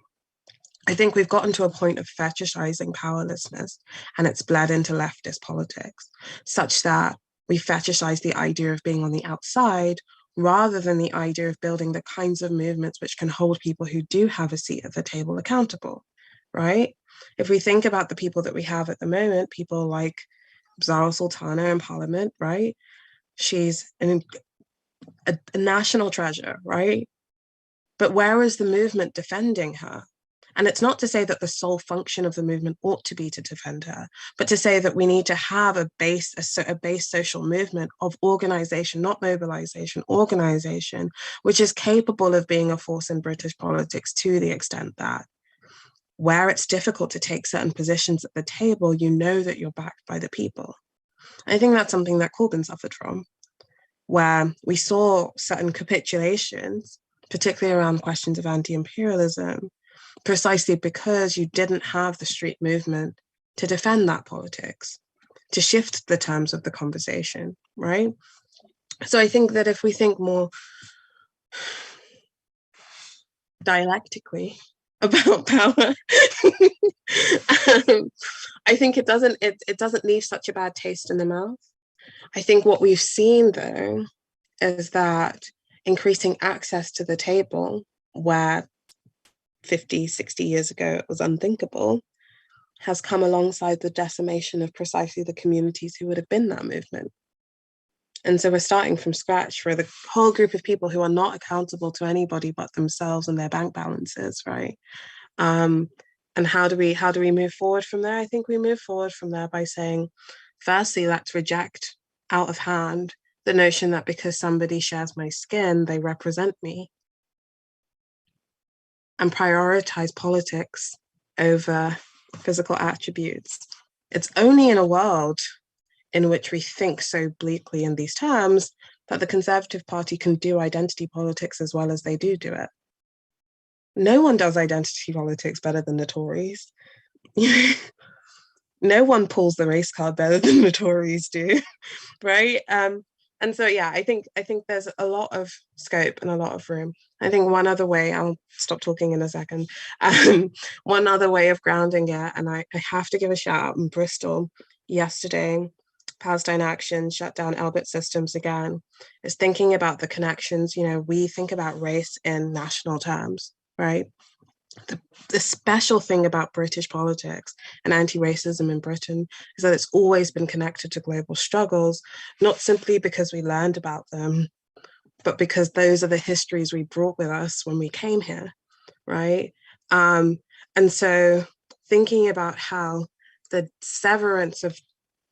I think we've gotten to a point of fetishizing powerlessness, and it's bled into leftist politics, such that we fetishize the idea of being on the outside rather than the idea of building the kinds of movements which can hold people who do have a seat at the table accountable, right? If we think about the people that we have at the moment, people like Zara Sultana in Parliament, right? She's a national treasure, right? But where is the movement defending her? And it's not to say that the sole function of the movement ought to be to defend her, but to say that we need to have a base social movement of organization, not mobilization, organization, which is capable of being a force in British politics to the extent that where it's difficult to take certain positions at the table, you know that you're backed by the people. I think that's something that Corbyn suffered from, where we saw certain capitulations, particularly around questions of anti-imperialism, precisely because you didn't have the street movement to defend that politics, to shift the terms of the conversation, right? So I think that if we think more dialectically about power, I think it doesn't leave such a bad taste in the mouth. I think what we've seen, though, is that increasing access to the table, where 50, 60 years ago it was unthinkable, has come alongside the decimation of precisely the communities who would have been that movement. And so we're starting from scratch for the whole group of people who are not accountable to anybody but themselves and their bank balances, right? And how do we move forward from there? I think we move forward from there by saying, firstly, let's reject out of hand the notion that because somebody shares my skin, they represent me, and prioritize politics over physical attributes. It's only in a world in which we think so bleakly in these terms that the Conservative Party can do identity politics as well as they do it. No one does identity politics better than the Tories. No one pulls the race card better than the Tories do, right? And so, yeah, I think there's a lot of scope and a lot of room. I think one other way, I'll stop talking in a second, one other way of grounding it, and I have to give a shout out in Bristol yesterday, Palestine Action shut down Elbit Systems again, is thinking about the connections. You know, we think about race in national terms, right? The special thing about British politics and anti-racism in Britain is that it's always been connected to global struggles, not simply because we learned about them, but because those are the histories we brought with us when we came here, right? And so thinking about how the severance of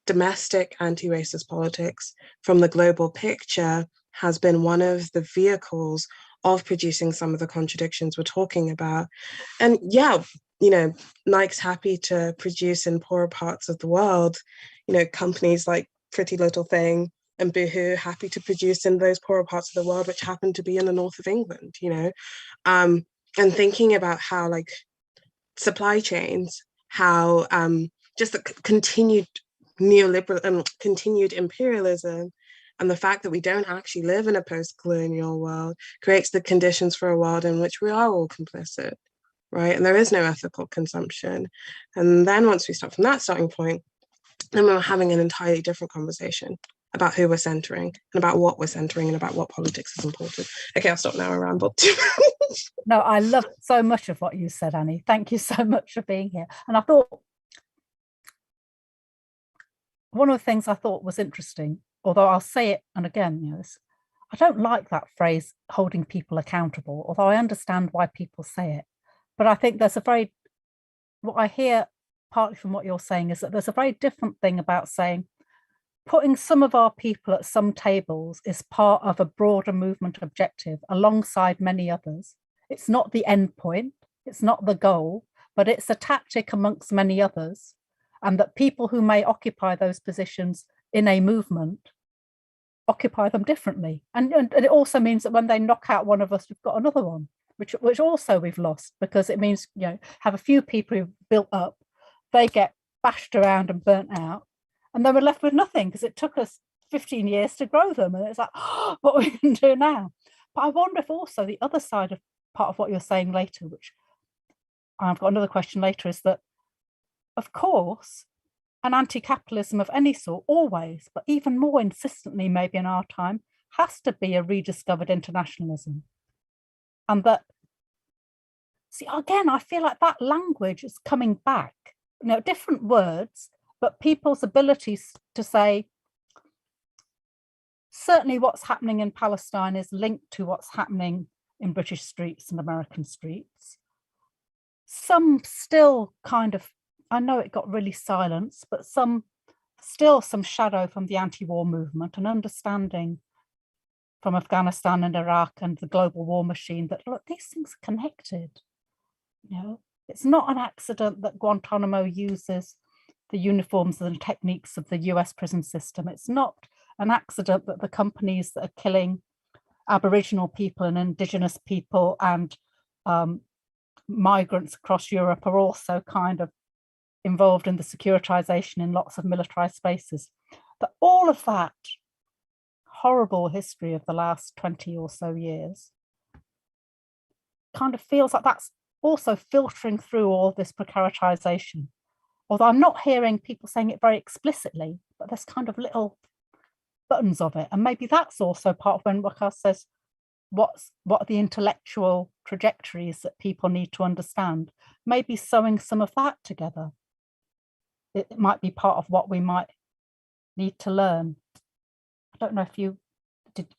domestic anti-racist politics from the global picture has been one of the vehicles of producing some of the contradictions we're talking about. And yeah, you know, Nike's happy to produce in poorer parts of the world, you know, companies like Pretty Little Thing and Boohoo happy to produce in those poorer parts of the world, which happen to be in the north of England, you know, and thinking about how like supply chains, how just the continued neoliberal continued imperialism and the fact that we don't actually live in a post-colonial world creates the conditions for a world in which we are all complicit, right? And there is no ethical consumption. And then once we start from that starting point, then we're having an entirely different conversation about who we're centering and about what we're centering and about what politics is important. Okay, I'll stop now, I rambled too much. No, I love so much of what you said, Annie. Thank you so much for being here. And I thought, one of the things I thought was interesting, although I'll say it, and again, you know, I don't like that phrase, holding people accountable, although I understand why people say it. But I think there's what I hear partly from what you're saying is that there's a very different thing about saying, putting some of our people at some tables is part of a broader movement objective alongside many others. It's not the end point, it's not the goal, but it's a tactic amongst many others. And that people who may occupy those positions in a movement occupy them differently. And it also means that when they knock out one of us, we've got another one, which also we've lost, because it means, you know, have a few people who've built up, they get bashed around and burnt out, and then we're left with nothing because it took us 15 years to grow them. And it's like, oh, what we can do now. But I wonder if also the other side of part of what you're saying later, which I've got another question later, is that, of course, an anti-capitalism of any sort always, but even more insistently maybe in our time, has to be a rediscovered internationalism. And that, see, again, I feel like that language is coming back, you know, different words, but people's abilities to say, certainly what's happening in Palestine is linked to what's happening in British streets and American streets. Some still kind of, I know it got really silenced, but still some shadow from the anti-war movement and understanding from Afghanistan and Iraq and the global war machine that, look, these things are connected. You know, It's not an accident that Guantanamo uses the uniforms and techniques of the US prison system. It's not an accident that the companies that are killing Aboriginal people and Indigenous people and migrants across Europe are also kind of involved in the securitization in lots of militarized spaces. But all of that horrible history of the last 20 or so years kind of feels like that's also filtering through all this precaritization. Although I'm not hearing people saying it very explicitly, but there's kind of little buttons of it. And maybe that's also part of when Waqas says, what are the intellectual trajectories that people need to understand? Maybe sewing some of that together. It might be part of what we might need to learn. I don't know if you did.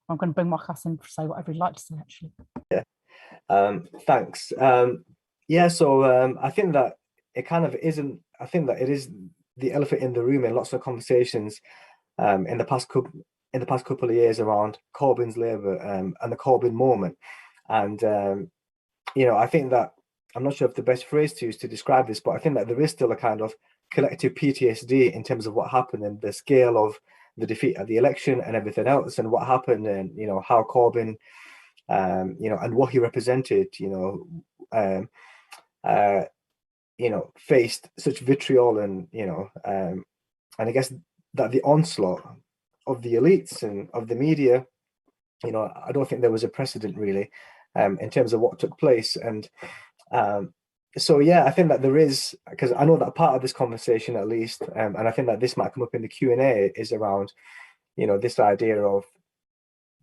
I'm going to bring Waqas in to say whatever you'd like to say, actually. Yeah, thanks. Yeah, so I think that it kind of isn't, I think that it is the elephant in the room in lots of conversations in the past couple of years around Corbyn's Labour and the Corbyn moment. And, you know, I think that, I'm not sure if the best phrase to use to describe this, but I think that there is still a kind of collective PTSD in terms of what happened and the scale of the defeat at the election and everything else, and what happened, and, you know, how Corbyn, you know, and what he represented, you know, faced such vitriol, and, you know, and I guess that the onslaught of the elites and of the media, you know, I don't think there was a precedent really in terms of what took place. And so, yeah, I think that there is, because I know that part of this conversation, at least, and I think that this might come up in the Q&A, is around, you know, this idea of,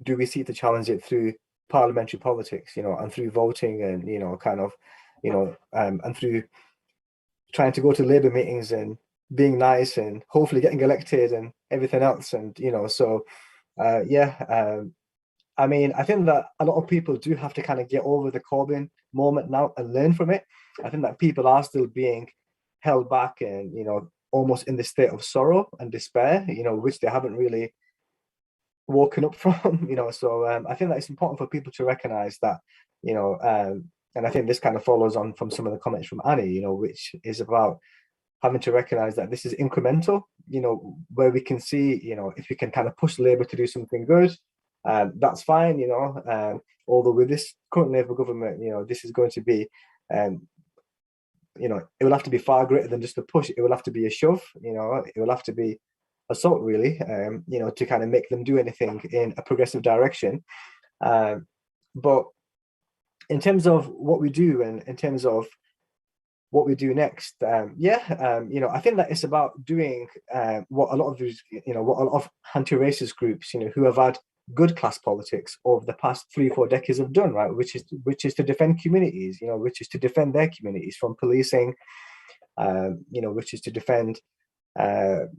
do we seek to challenge it through parliamentary politics, you know, and through voting, and, you know, kind of, you know, and through trying to go to Labour meetings and being nice and hopefully getting elected and everything else. And, you know, so, yeah, I mean, I think that a lot of people do have to kind of get over the Corbyn moment now and learn from it. I think that people are still being held back and, you know, almost in this state of sorrow and despair, you know, which they haven't really woken up from, you know. So I think that it's important for people to recognize that, you know, and I think this kind of follows on from some of the comments from Annie, you know, which is about having to recognize that this is incremental, you know, where we can see, you know, if we can kind of push Labour to do something good, that's fine, you know, although with this current Labour government, you know, this is going to be, you know, it will have to be far greater than just a push. It will have to be a shove, you know, it will have to be assault really, you know, to kind of make them do anything in a progressive direction. But in terms of what we do and in terms of what we do next, yeah, you know, I think that it's about doing what a lot of these, you know, what a lot of anti-racist groups, you know, who have had good class politics over the past 3-4 decades have done, right, which is to defend communities, you know, which is to defend their communities from policing, you know, which is to defend their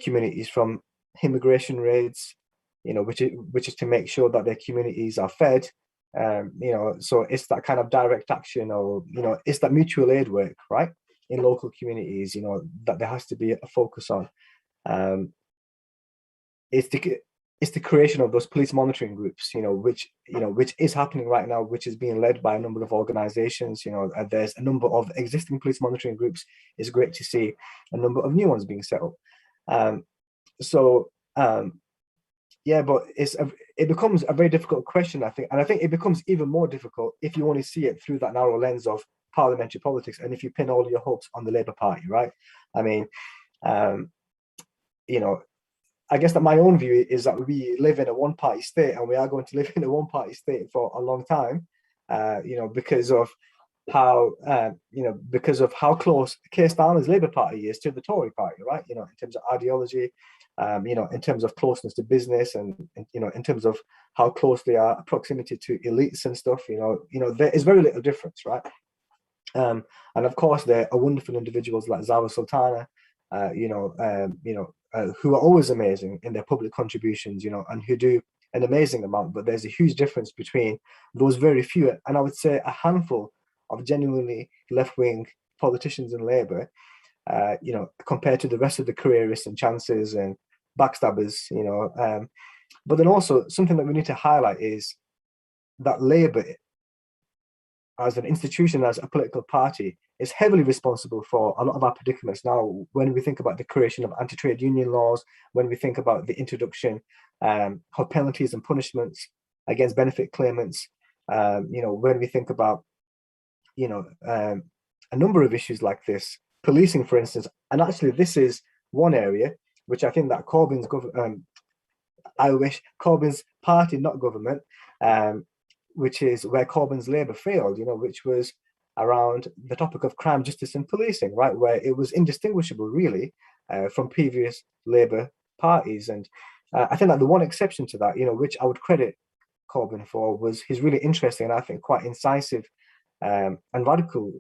communities from immigration raids, you know, which is to make sure that their communities are fed, you know. So it's that kind of direct action, or, you know, it's that mutual aid work, right, in local communities, you know, that there has to be a focus on. It's the creation of those police monitoring groups, you know, which is happening right now, which is being led by a number of organizations, you know. There's a number of existing police monitoring groups. It's great to see a number of new ones being set up. Yeah, but it becomes a very difficult question, I think, and I think it becomes even more difficult if you only see it through that narrow lens of parliamentary politics, and if you pin all your hopes on the Labour Party, right? I mean, you know, I guess that my own view is that we live in a one-party state, and we are going to live in a one-party state for a long time, you know, because of how close Keir Starmer's Labour Party is to the Tory Party, right? You know, in terms of ideology, you know, in terms of closeness to business, and you know, in terms of how close they are, proximity to elites and stuff. You know, there is very little difference, right? And of course, there are wonderful individuals like Zara Sultana, you know, who are always amazing in their public contributions, you know, and who do an amazing amount. But there's a huge difference between those very few, and I would say a handful of genuinely left-wing politicians in Labour, you know, compared to the rest of the careerists and chances and backstabbers, you know. But then also something that we need to highlight is that Labour as an institution, as a political party, is heavily responsible for a lot of our predicaments now. When we think about the creation of anti-trade union laws, when we think about the introduction of penalties and punishments against benefit claimants, when we think about, a number of issues like this, policing, for instance. And actually, this is one area which I think that Corbyn's party, not government, which is where Corbyn's Labour failed, which was around the topic of crime, justice and policing, right, where it was indistinguishable really from previous Labour parties. And I think that the one exception to that, which I would credit Corbyn for, was his really interesting and I think quite incisive and radical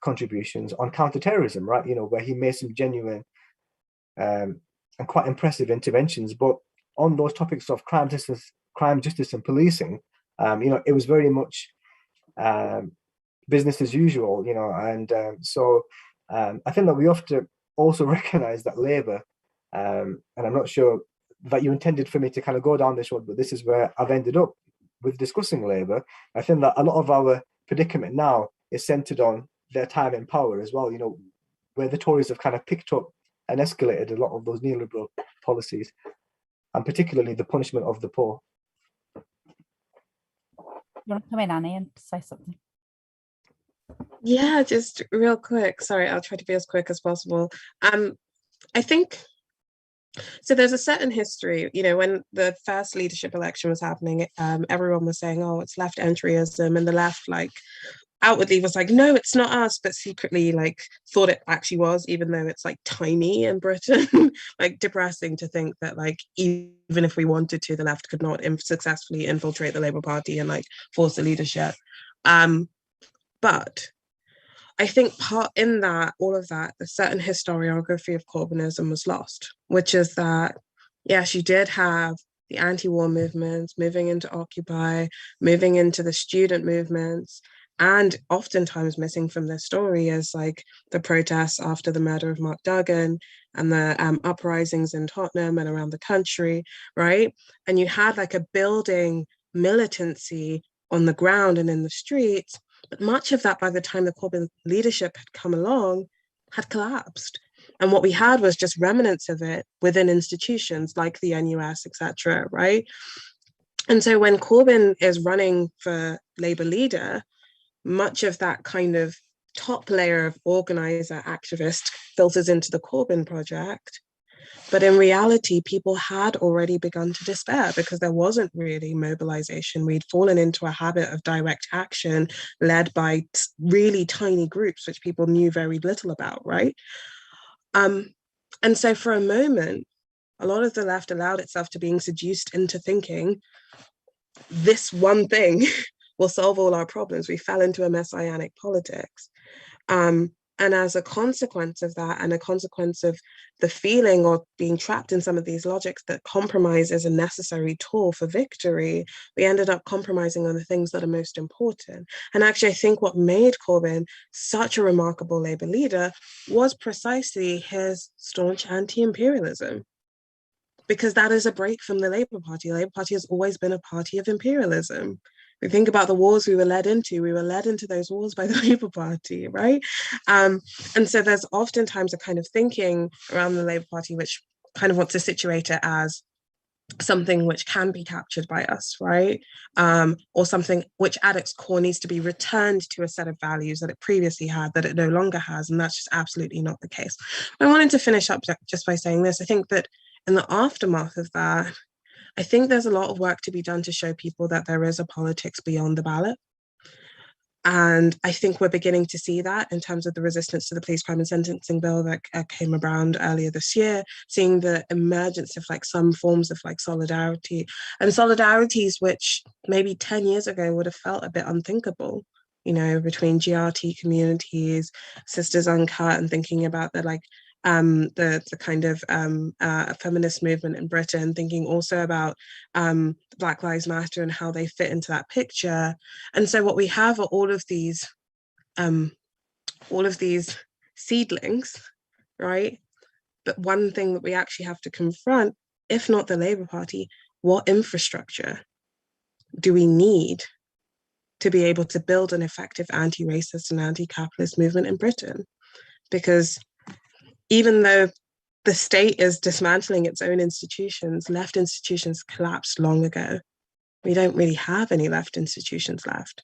contributions on counterterrorism, right, where he made some genuine and quite impressive interventions. But on those topics of crime, justice and policing, it was very much business as usual, and so I think that we have to also recognize that Labour, and I'm not sure that you intended for me to kind of go down this road, but this is where I've ended up with discussing Labour. I think that a lot of our predicament now is centred on their time in power as well, where the Tories have kind of picked up and escalated a lot of those neoliberal policies, and particularly the punishment of the poor. You want to come in, Annie, and say something? Yeah, just real quick. Sorry, I'll try to be as quick as possible. I think, so there's a certain history, when the first leadership election was happening, everyone was saying, oh, it's left entryism, and the left, outwardly was like, no, it's not us, but secretly thought it actually was, even though it's tiny in Britain. Depressing to think that even if we wanted to, the left could not successfully infiltrate the Labour Party and force the leadership. But I think part in that, all of that, a certain historiography of Corbynism was lost, which is that, yes, you did have the anti-war movements moving into Occupy, moving into the student movements, and oftentimes missing from their story is the protests after the murder of Mark Duggan and the uprisings in Tottenham and around the country, right? And you had a building militancy on the ground and in the streets, but much of that, by the time the Corbyn leadership had come along, had collapsed. And what we had was just remnants of it within institutions like the NUS, etc., right? And so when Corbyn is running for Labour leader, much of that kind of top layer of organiser activist filters into the Corbyn project. But in reality, people had already begun to despair because there wasn't really mobilization. We'd fallen into a habit of direct action led by really tiny groups, which people knew very little about, right? And so for a moment, a lot of the left allowed itself to being seduced into thinking this one thing will solve all our problems. We fell into a messianic politics. And as a consequence of that, and a consequence of the feeling or being trapped in some of these logics that compromise is a necessary tool for victory, we ended up compromising on the things that are most important. And actually, I think what made Corbyn such a remarkable Labour leader was precisely his staunch anti-imperialism. Because that is a break from the Labour Party. The Labour Party has always been a party of imperialism. We think about the wars we were led into those wars by the Labour Party, right? And so there's oftentimes a kind of thinking around the Labour Party which kind of wants to situate it as something which can be captured by us, right? Or something which at its core needs to be returned to a set of values that it previously had, that it no longer has, and that's just absolutely not the case. I wanted to finish up just by saying this. I think that in the aftermath of that, I think there's a lot of work to be done to show people that there is a politics beyond the ballot. And I think we're beginning to see that in terms of the resistance to the police crime and sentencing bill that came around earlier this year, seeing the emergence of some forms of solidarity, and solidarities which maybe 10 years ago would have felt a bit unthinkable, between GRT communities, Sisters Uncut, and thinking about the kind of feminist movement in Britain, thinking also about Black Lives Matter and how they fit into that picture. And so what we have are all of these seedlings, right? But one thing that we actually have to confront, if not the Labour Party, what infrastructure do we need to be able to build an effective anti-racist and anti-capitalist movement in Britain. Because even though the state is dismantling its own institutions, left institutions collapsed long ago. We don't really have any left institutions left.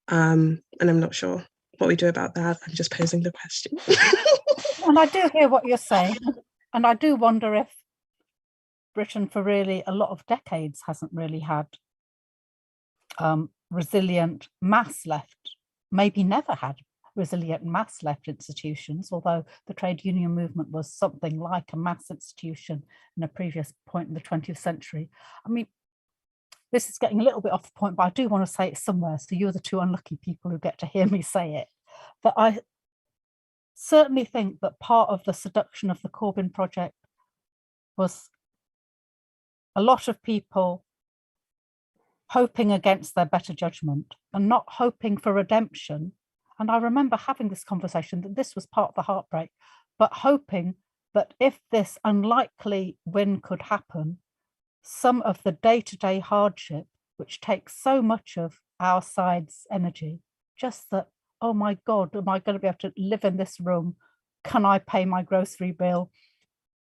And I'm not sure what we do about that. I'm just posing the question. And I do hear what you're saying. And I do wonder if Britain for really a lot of decades hasn't really had resilient mass left, maybe never had resilient mass left institutions, although the trade union movement was something like a mass institution in a previous point in the 20th century. I mean, this is getting a little bit off the point, but I do want to say it somewhere, so you're the two unlucky people who get to hear me say it. But I certainly think that part of the seduction of the Corbyn project was a lot of people hoping against their better judgment and not hoping for redemption. And I remember having this conversation that this was part of the heartbreak, but hoping that if this unlikely win could happen, some of the day-to-day hardship, which takes so much of our side's energy, just that, oh my God, am I going to be able to live in this room? Can I pay my grocery bill?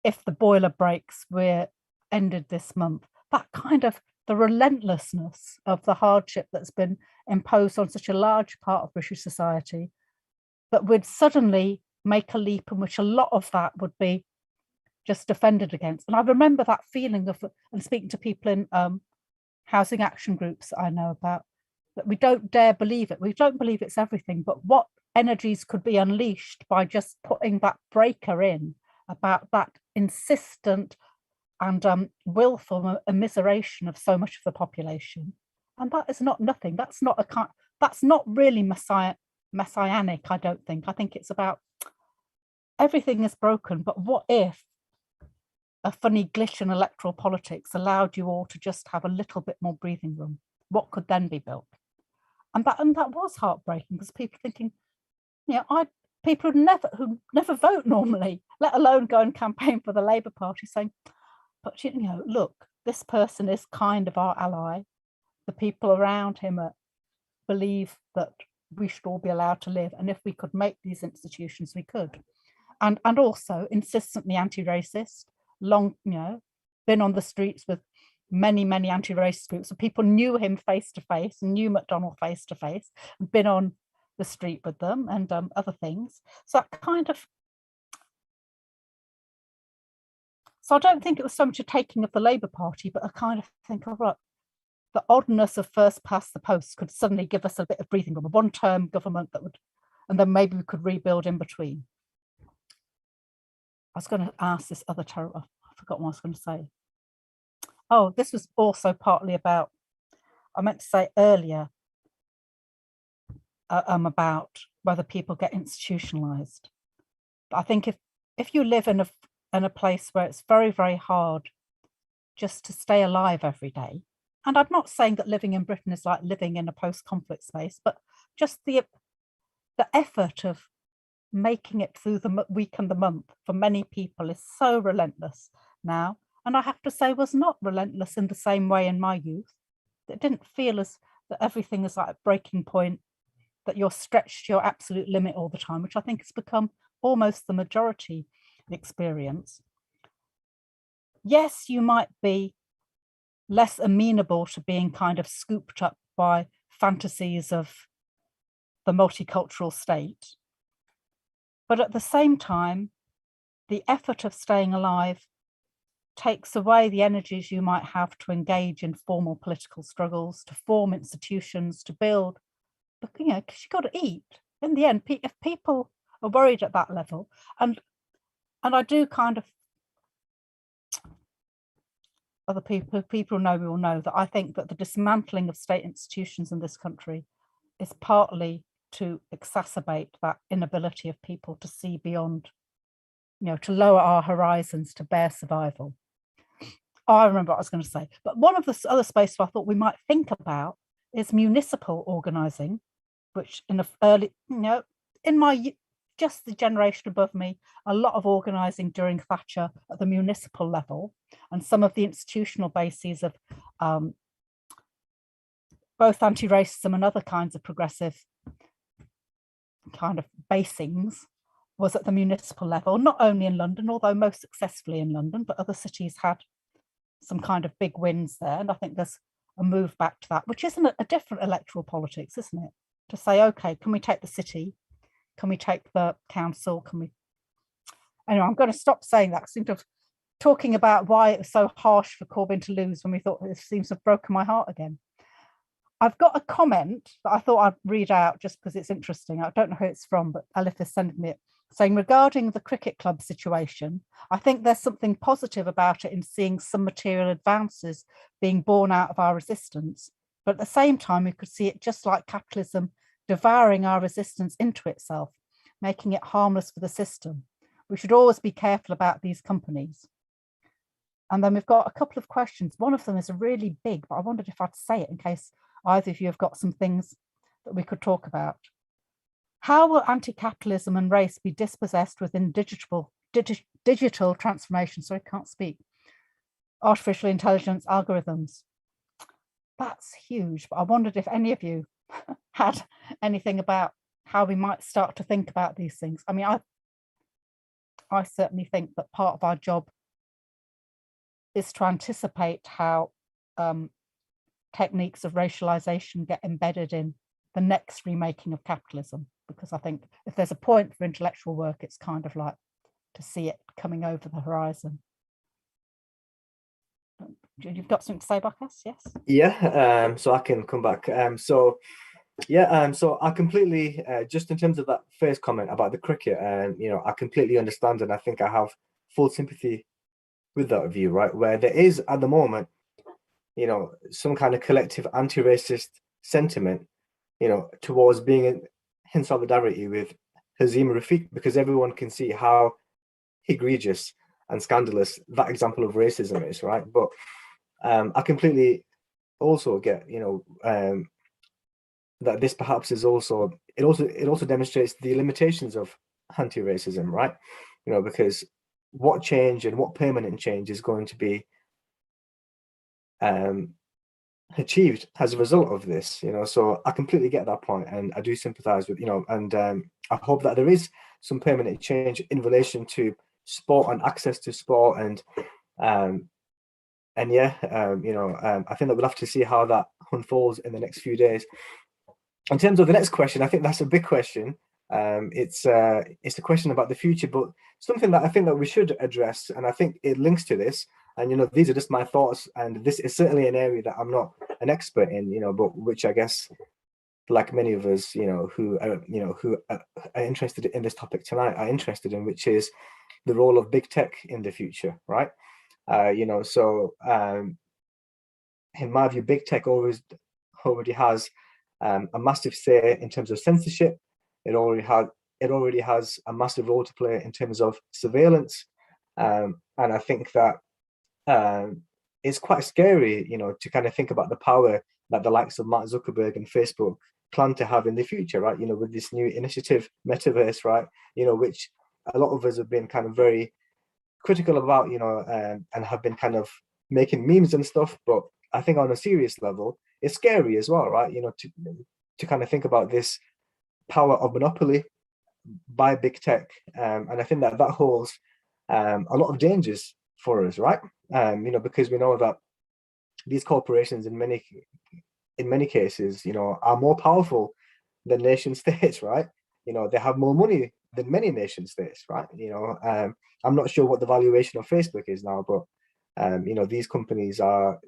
If the boiler breaks, we're ended this month. That kind of the relentlessness of the hardship that's been imposed on such a large part of British society, that would suddenly make a leap in which a lot of that would be just defended against. And I remember that feeling of, and speaking to people in housing action groups that I know about, that we don't dare believe it. We don't believe it's everything, but what energies could be unleashed by just putting that breaker in about that insistent and willful immiseration of so much of the population. And that is not nothing. That's not really messianic, I don't think. I think it's about everything is broken, but what if a funny glitch in electoral politics allowed you all to just have a little bit more breathing room? What could then be built? And that was heartbreaking, because people thinking, you know, people who never vote normally, let alone go and campaign for the Labour Party, saying, but you know, look, this person is kind of our ally. The people around him believe that we should all be allowed to live, and if we could make these institutions, we could. And also insistently anti-racist, long, you know, been on the streets with many anti-racist groups, so people knew him face to face, knew McDonnell face to face, been on the street with them, and other things. So that kind of. So I don't think it was so much a taking of the Labour Party, but a kind of think, oh, right, the oddness of first past the post could suddenly give us a bit of breathing room, a one-term government that would, and then maybe we could rebuild in between. I was going to ask this other terrible, I forgot what I was going to say. Oh, this was also partly about, I meant to say earlier, about whether people get institutionalized. But I think if you live in a place where it's very hard just to stay alive every day, and I'm not saying that living in Britain is like living in a post-conflict space, but just the effort of making it through the week and the month for many people is so relentless now. And I have to say was not relentless in the same way in my youth. It didn't feel as that everything is like a breaking point, that you're stretched to your absolute limit all the time, which I think has become almost the majority experience. Yes, you might be less amenable to being kind of scooped up by fantasies of the multicultural state. But at the same time, the effort of staying alive takes away the energies you might have to engage in formal political struggles, to form institutions, to build, but, you know, because you've got to eat. In the end, if people are worried at that level, and I do kind of, other people know me will know that I think that the dismantling of state institutions in this country is partly to exacerbate that inability of people to see beyond, you know, to lower our horizons to bare survival. Oh, I remember what I was going to say. But one of the other spaces I thought we might think about is municipal organizing, which in the early, you know, in my, just the generation above me, a lot of organizing during Thatcher at the municipal level, and some of the institutional bases of both anti-racism and other kinds of progressive kind of basings was at the municipal level, not only in London, although most successfully in London, but other cities had some kind of big wins there. And I think there's a move back to that, which isn't a different electoral politics, isn't it? To say, okay, can we take the city? Can we take the council? Can we? Anyway, I'm going to stop saying that. I seem to have talking about why it was so harsh for Corbyn to lose when we thought this seems to have broken my heart again. I've got a comment that I thought I'd read out just because it's interesting. I don't know who it's from, but Alif has sent me it, saying, regarding the cricket club situation, I think there's something positive about it in seeing some material advances being born out of our resistance. But at the same time, we could see it just like capitalism devouring our resistance into itself, making it harmless for the system. We should always be careful about these companies. And then we've got a couple of questions. One of them is really big, but I wondered if I'd say it in case either of you have got some things that we could talk about. How will anti-capitalism and race be dispossessed within digital transformation? Sorry, I can't speak. Artificial intelligence algorithms. That's huge, but I wondered if any of you had anything about how we might start to think about these things. I mean, I certainly think that part of our job is to anticipate how techniques of racialization get embedded in the next remaking of capitalism, because I think if there's a point for intellectual work, it's kind of like to see it coming over the horizon. You've got something to say, Waqas? Yes? Yeah, so I can come back. So I completely, just in terms of that first comment about the cricket, I completely understand, and I think I have full sympathy with that view, right? Where there is at the moment, some kind of collective anti-racist sentiment, towards being in solidarity with Hazim Rafiq, because everyone can see how egregious and scandalous that example of racism is, right? But I completely also get, that this perhaps is also, it also demonstrates the limitations of anti-racism, right? Because what change and what permanent change is going to be achieved as a result of this, so I completely get that point, and I do sympathize with, and I hope that there is some permanent change in relation to sport and access to sport, and I think that we'll have to see how that unfolds in the next few days. In terms of the next question, I think that's a big question. It's a question about the future, but something that I think that we should address, and I think it links to this. And these are just my thoughts, and this is certainly an area that I'm not an expert in, but which I guess, like many of us, who are interested in this topic tonight, are interested in, which is the role of big tech in the future, right? So in my view, big tech already has a massive say in terms of censorship. It already has a massive role to play in terms of surveillance, and I think that it's quite scary, to kind of think about the power that the likes of Mark Zuckerberg and Facebook plan to have in the future, right? With this new initiative, Metaverse, right? Which a lot of us have been kind of very critical about, and have been kind of making memes and stuff. But I think on a serious level, it's scary as well, right? To kind of think about this power of monopoly by big tech, and I think that holds a lot of dangers for us, right? Because we know that these corporations in many cases, are more powerful than nation states, right? They have more money than many nation states, right? I'm not sure what the valuation of Facebook is now, but these companies are,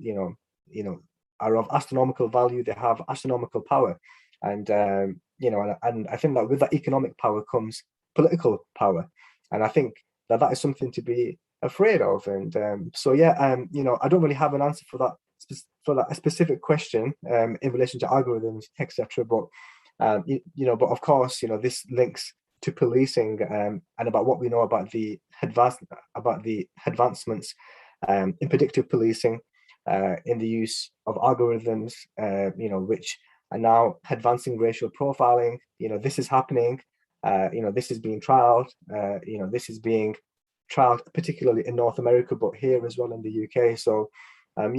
are of astronomical value. They have astronomical power, and and I think that with that economic power comes political power, and I think that is something to be afraid of. And I don't really have an answer for that specific question in relation to algorithms, etc. But but of course, this links to policing, and about what we know about the advancements in predictive policing, in the use of algorithms, which are now advancing racial profiling. This is happening. This is being trialed. This is being trialed particularly in North America, but here as well in the UK. So I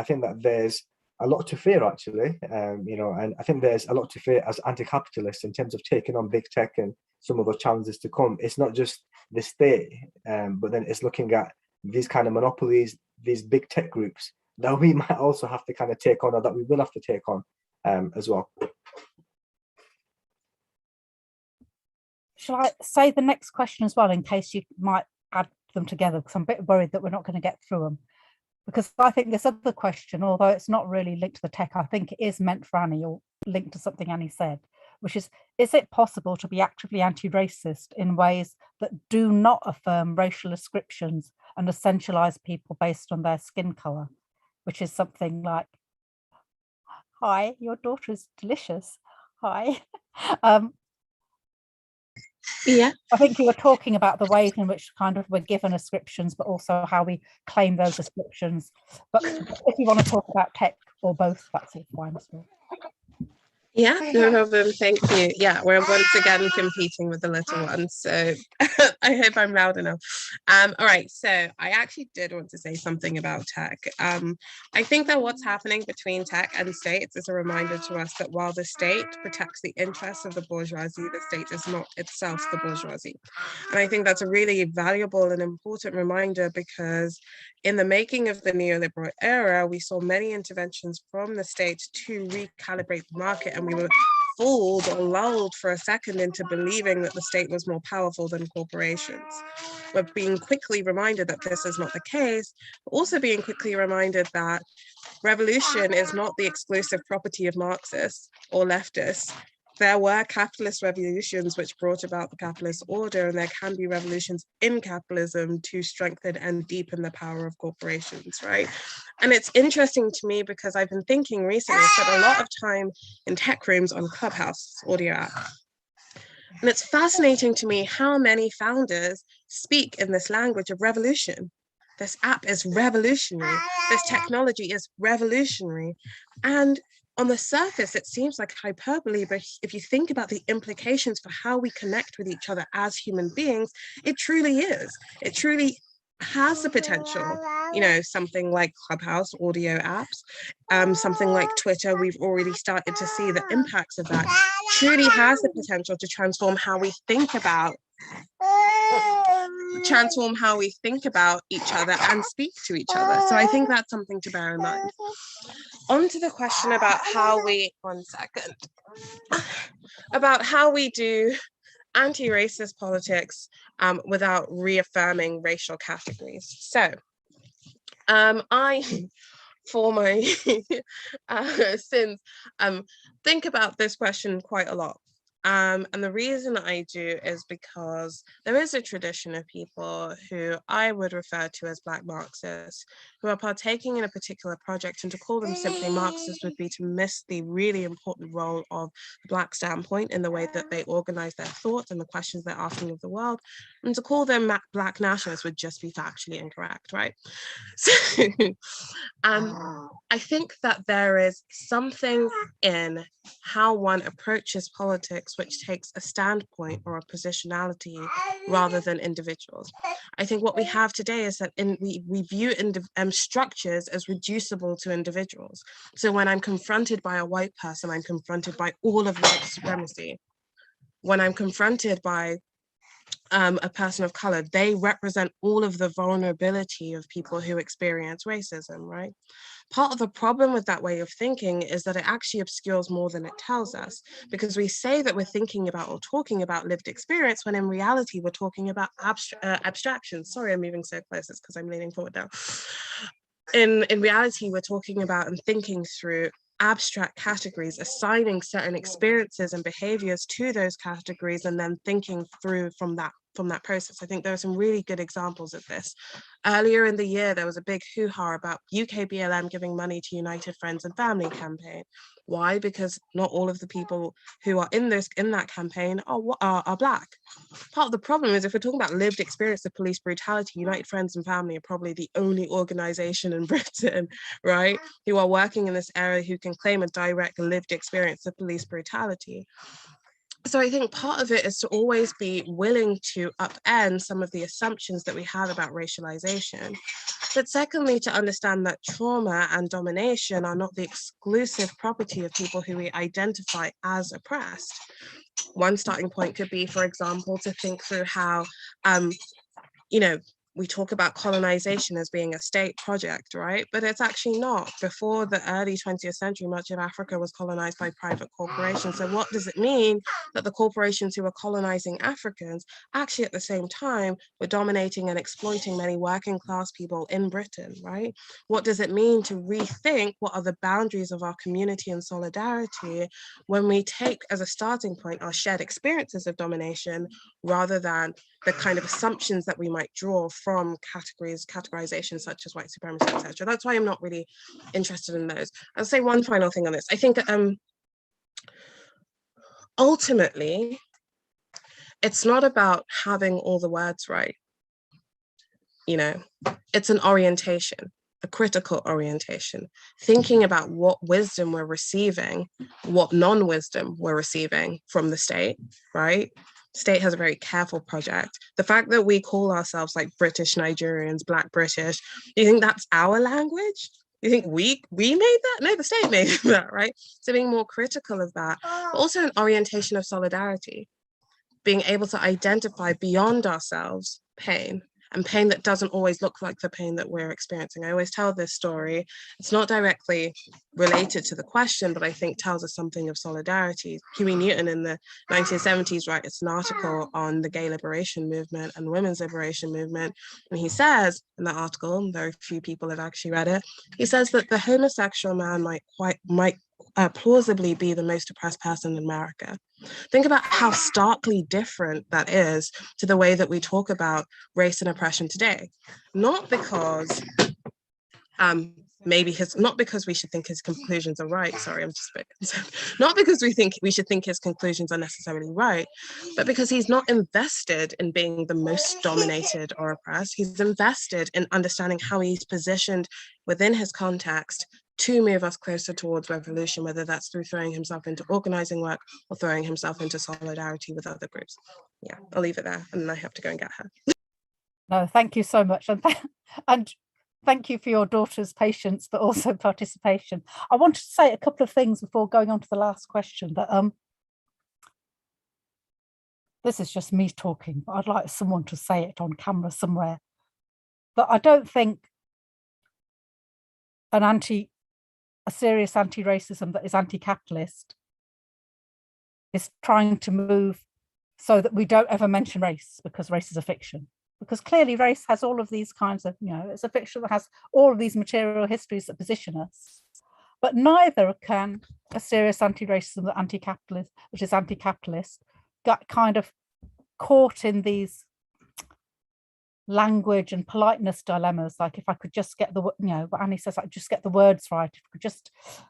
think that there's a lot to fear, actually, you know, and I think there's a lot to fear as anti-capitalists in terms of taking on big tech and some of the challenges to come. It's not just the state, but then it's looking at these kind of monopolies, these big tech groups that we might also have to kind of take on, or that we will have to take on as well. Shall I say the next question as well, in case you might add them together, because I'm a bit worried that we're not going to get through them. Because I think this other question, although it's not really linked to the tech, I think it is meant for Annie, or linked to something Annie said, which is it possible to be actively anti-racist in ways that do not affirm racial ascriptions and essentialize people based on their skin color, which is something like, hi, your daughter is delicious, hi. Yeah, I think you were talking about the ways in which kind of we're given ascriptions, but also how we claim those ascriptions. But if you want to talk about tech or both, that's all fine as well. yeah, no problem. Thank you. Yeah, we're once again competing with the little ones, so I hope I'm loud enough. All right, so I actually did want to say something about tech. I think that what's happening between tech and states is a reminder to us that while the state protects the interests of the bourgeoisie, the state is not itself the bourgeoisie. And I think that's a really valuable and important reminder, because in the making of the neoliberal era, we saw many interventions from the state to recalibrate the market, and we were fooled or lulled for a second into believing that the state was more powerful than corporations. We're being quickly reminded that this is not the case, but also being quickly reminded that revolution is not the exclusive property of Marxists or leftists. There were capitalist revolutions which brought about the capitalist order, and there can be revolutions in capitalism to strengthen and deepen the power of corporations, right? And it's interesting to me because I've been thinking recently, I spent a lot of time in tech rooms on Clubhouse audio app. And it's fascinating to me how many founders speak in this language of revolution. This app is revolutionary. This technology is revolutionary. And on the surface, it seems like hyperbole, but if you think about the implications for how we connect with each other as human beings, it truly is. It truly has the potential, you know, something like Clubhouse, audio apps, something like Twitter, we've already started to see the impacts of that, truly has the potential to transform how we think about each other and speak to each other. So I think that's something to bear in mind. On to the question about how we, about how we do anti-racist politics without reaffirming racial categories. So I, for my sins, think about this question quite a lot. And the reason I do is because there is a tradition of people who I would refer to as Black Marxists, who are partaking in a particular project, and to call them simply Marxists would be to miss the really important role of the Black standpoint in the way that they organize their thoughts and the questions they're asking of the world. And to call them Black nationalists would just be factually incorrect, right? So I think that there is something in how one approaches politics which takes a standpoint or a positionality rather than individuals. I think what we have today is that we view structures as reducible to individuals. So when I'm confronted by a white person, I'm confronted by all of white supremacy. When I'm confronted by a person of color, they represent all of the vulnerability of people who experience racism, right? Part of the problem with that way of thinking is that it actually obscures more than it tells us, because we say that we're thinking about or talking about lived experience when in reality we're talking about abstractions. Sorry, I'm moving so close, it's because I'm leaning forward now. In reality, we're talking about and thinking through abstract categories, assigning certain experiences and behaviors to those categories, and then thinking through from that process. I think there are some really good examples of this. Earlier in the year, there was a big hoo-ha about UK BLM giving money to United Friends and Family campaign. Why? Because not all of the people who are in that campaign are Black. Part of the problem is if we're talking about lived experience of police brutality, United Friends and Family are probably the only organization in Britain, right, who are working in this area who can claim a direct lived experience of police brutality. So I think part of it is to always be willing to upend some of the assumptions that we have about racialization. But secondly, to understand that trauma and domination are not the exclusive property of people who we identify as oppressed. One starting point could be, for example, to think through how, we talk about colonization as being a state project, right? But it's actually not. Before the early 20th century, much of Africa was colonized by private corporations. So what does it mean that the corporations who were colonizing Africans actually at the same time were dominating and exploiting many working class people in Britain, right? What does it mean to rethink what are the boundaries of our community and solidarity when we take as a starting point our shared experiences of domination rather than the kind of assumptions that we might draw from categorization such as white supremacy, etc. That's why I'm not really interested in those. I'll say one final thing on this. I think ultimately, it's not about having all the words right. It's an orientation, a critical orientation, thinking about what wisdom we're receiving, what non-wisdom we're receiving from the state, right? State has a very careful project. The fact that we call ourselves like British Nigerians, Black British, do you think that's our language? You think we made that? No, the state made that, right? So being more critical of that, but also an orientation of solidarity, being able to identify beyond ourselves pain, and pain that doesn't always look like the pain that we're experiencing. I always tell this story. It's not directly related to the question, but I think tells us something of solidarity. Huey Newton in the 1970s writes an article on the gay liberation movement and women's liberation movement. And he says in that article, very few people have actually read it, he says that the homosexual man might plausibly be the most oppressed person in America. Think about how starkly different that is to the way that we talk about race and oppression today. Not because not because we should think his conclusions are right. Sorry, I'm just a bit concerned. Not because we should think his conclusions are necessarily right, but because he's not invested in being the most dominated or oppressed. He's invested in understanding how he's positioned within his context to move us closer towards revolution, whether that's through throwing himself into organizing work or throwing himself into solidarity with other groups. Yeah, I'll leave it there, and then I have to go and get her. No, thank you so much. And thank you for your daughter's patience, but also participation. I wanted to say a couple of things before going on to the last question. That this is just me talking, but I'd like someone to say it on camera somewhere. But I don't think a serious anti-racism that is anti-capitalist is trying to move so that we don't ever mention race, because race is a fiction. Because clearly race has all of these kinds of, it's a fiction that has all of these material histories that position us. But neither can a serious anti-racism that anti-capitalist, which is anti-capitalist, get kind of caught in these language and politeness dilemmas. Like, if I could just get what Annie says, I just get the words right.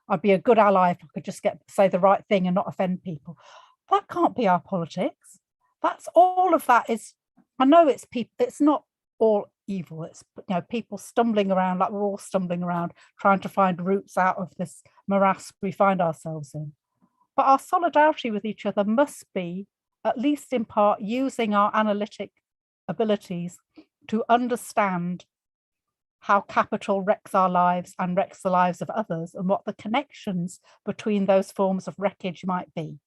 I'd be a good ally if I could just say the right thing and not offend people. That can't be our politics. That's all of that is. I know it's people. It's not all evil. It's people stumbling around like we're all stumbling around, trying to find roots out of this morass we find ourselves in. But our solidarity with each other must be, at least in part, using our analytic abilities to understand how capital wrecks our lives and wrecks the lives of others, and what the connections between those forms of wreckage might be.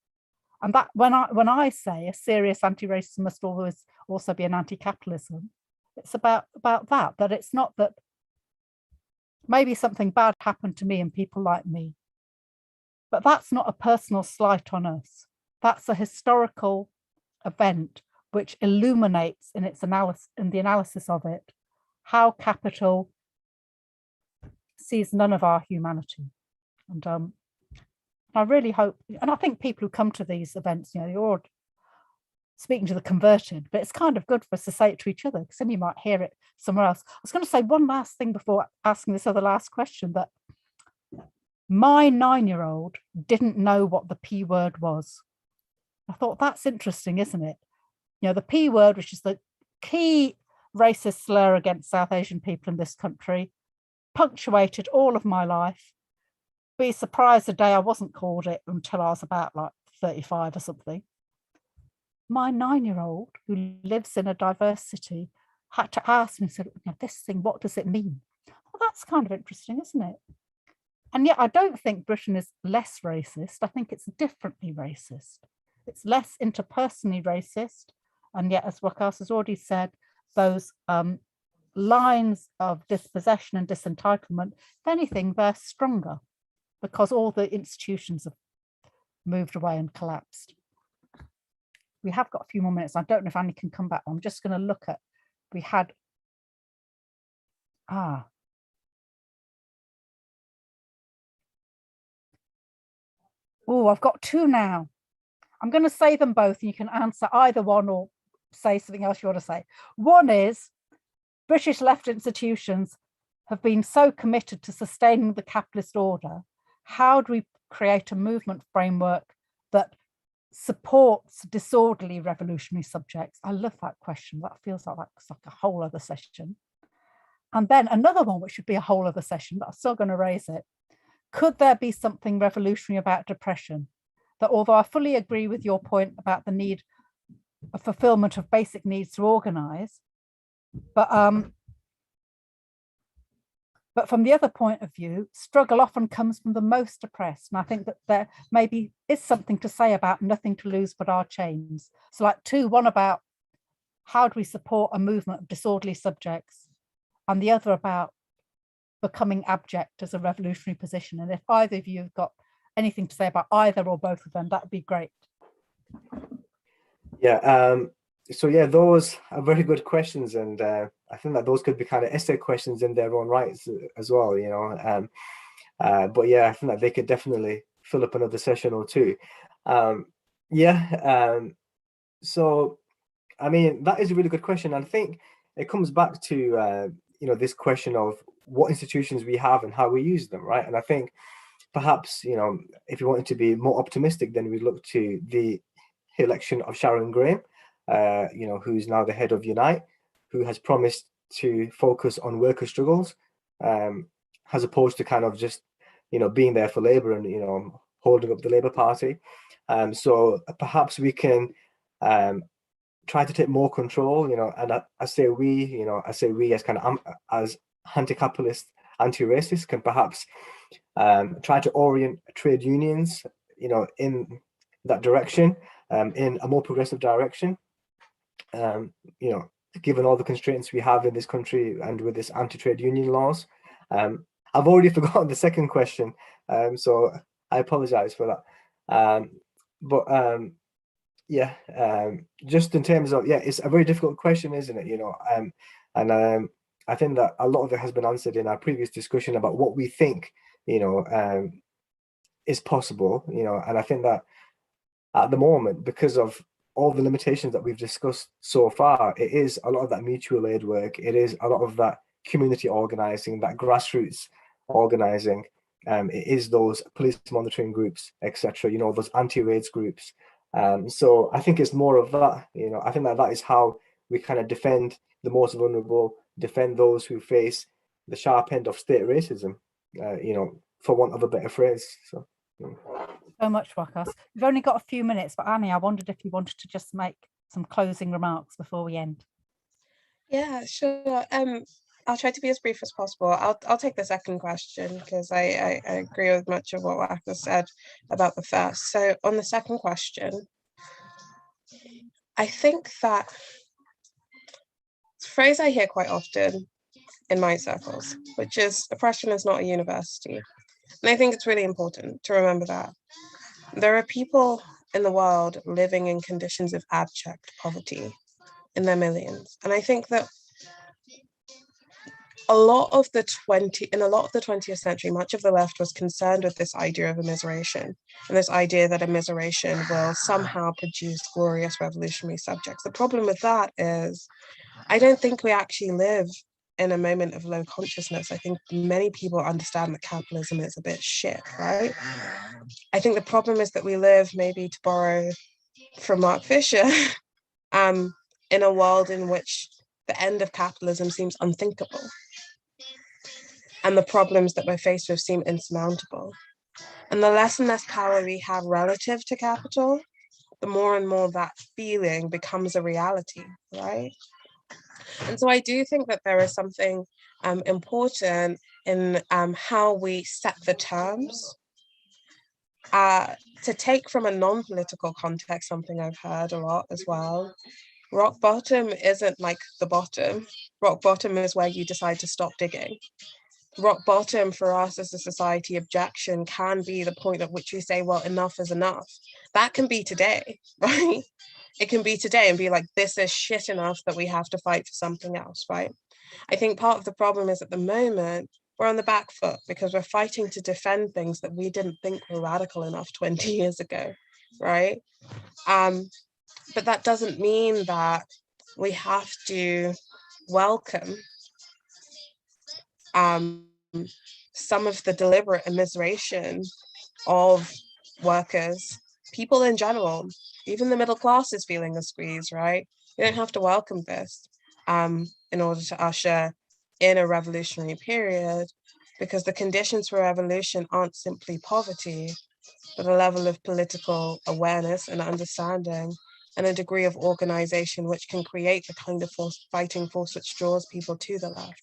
And that when I say a serious anti-racism must always also be an anti-capitalism, it's about that it's not that maybe something bad happened to me and people like me, but that's not a personal slight on us. That's a historical event which illuminates in its analysis, in the analysis of it, how capital sees none of our humanity. And I really hope, and I think people who come to these events, you're speaking to the converted, but it's kind of good for us to say it to each other, because then you might hear it somewhere else. I was going to say one last thing before asking this other last question, that my 9-year-old didn't know what the P word was. I thought, that's interesting, isn't it? The P word, which is the key racist slur against South Asian people in this country, punctuated all of my life. Be surprised the day I wasn't called it until I was about like 35 or something. My 9-year-old, who lives in a diverse city, had to ask me, said, this thing, what does it mean? Well, that's kind of interesting, isn't it? And yet I don't think Britain is less racist. I think it's differently racist. It's less interpersonally racist. And yet, as Waqas has already said, those lines of dispossession and disentitlement, if anything, they're stronger because all the institutions have moved away and collapsed. We have got a few more minutes. I don't know if Annie can come back. I'm just going to look at, we had, oh, I've got two now. I'm going to say them both and you can answer either one or say something else you want to say. One is, British left institutions have been so committed to sustaining the capitalist order. How do we create a movement framework that supports disorderly revolutionary subjects? I love that question. That feels like that's like a whole other session. And then another one, which should be a whole other session, but I'm still going to raise it. Could there be something revolutionary about depression? That although I fully agree with your point about the need of fulfillment of basic needs to organize, but from the other point of view, struggle often comes from the most oppressed. And I think that there maybe is something to say about nothing to lose but our chains. So like one about how do we support a movement of disorderly subjects, and the other about becoming abject as a revolutionary position. And if either of you have got anything to say about either or both of them, that would be great. Yeah, so yeah, those are very good questions, and I think that those could be kind of essay questions in their own rights as well, you know. But yeah, I think that they could definitely fill up another session or two. So I mean, that is a really good question. I think it comes back to you know, this question of what institutions we have and how we use them, right? And I think perhaps, you know, if you wanted to be more optimistic, then we look to the election of Sharon Graham, you know, who's now the head of Unite, who has promised to focus on worker struggles, as opposed to kind of just, you know, being there for Labour and, you know, holding up the Labour Party. So perhaps we can try to take more control, you know, and I say we as kind of as anti-capitalist, anti-racist can perhaps try to orient trade unions, you know, in that direction, in a more progressive direction. You know, given all the constraints we have in this country and with this anti-trade union laws. I've already forgotten the second question, so I apologize for that. Just in terms of, it's a very difficult question, isn't it? You know, and I think that a lot of it has been answered in our previous discussion about what we think, you know, is possible, you know, and I think that at the moment, because of all the limitations that we've discussed so far, it is a lot of that mutual aid work. It is a lot of that community organizing, that grassroots organizing. It is those police monitoring groups, etc. You know, those anti-raids groups. So I think it's more of that. You know, I think that is how we kind of defend the most vulnerable, defend those who face the sharp end of state racism. You know, for want of a better phrase. So. So much, Waqas. We've only got a few minutes, but Annie, I wondered if you wanted to just make some closing remarks before we end. Yeah, sure. I'll try to be as brief as possible. I'll take the second question because I agree with much of what Waqas said about the first. So on the second question, I think that phrase I hear quite often in my circles, which is oppression is not a university. And I think it's really important to remember that. There are people in the world living in conditions of abject poverty in their millions. And I think that in a lot of the 20th century, much of the left was concerned with this idea of immiseration and this idea that immiseration will somehow produce glorious revolutionary subjects. The problem with that is I don't think we actually live in a moment of low consciousness. I think many people understand that capitalism is a bit shit, right? I think the problem is that we live, maybe to borrow from Mark Fisher, in a world in which the end of capitalism seems unthinkable. And the problems that we're faced with seem insurmountable. And the less and less power we have relative to capital, the more and more that feeling becomes a reality, right? And so I do think that there is something important in how we set the terms. To take from a non-political context, something I've heard a lot as well, rock bottom isn't like the bottom. Rock bottom is where you decide to stop digging. Rock bottom for us as a society, objection can be the point at which we say, well, enough is enough. That can be today, right? It can be today and be like, this is shit enough that we have to fight for something else, right? I think part of the problem is at the moment, we're on the back foot because we're fighting to defend things that we didn't think were radical enough 20 years ago, right? But that doesn't mean that we have to welcome some of the deliberate immiseration of workers, people in general. Even the middle class is feeling a squeeze, right? You don't have to welcome this in order to usher in a revolutionary period, because the conditions for revolution aren't simply poverty, but a level of political awareness and understanding and a degree of organization which can create the kind of fighting force which draws people to the left.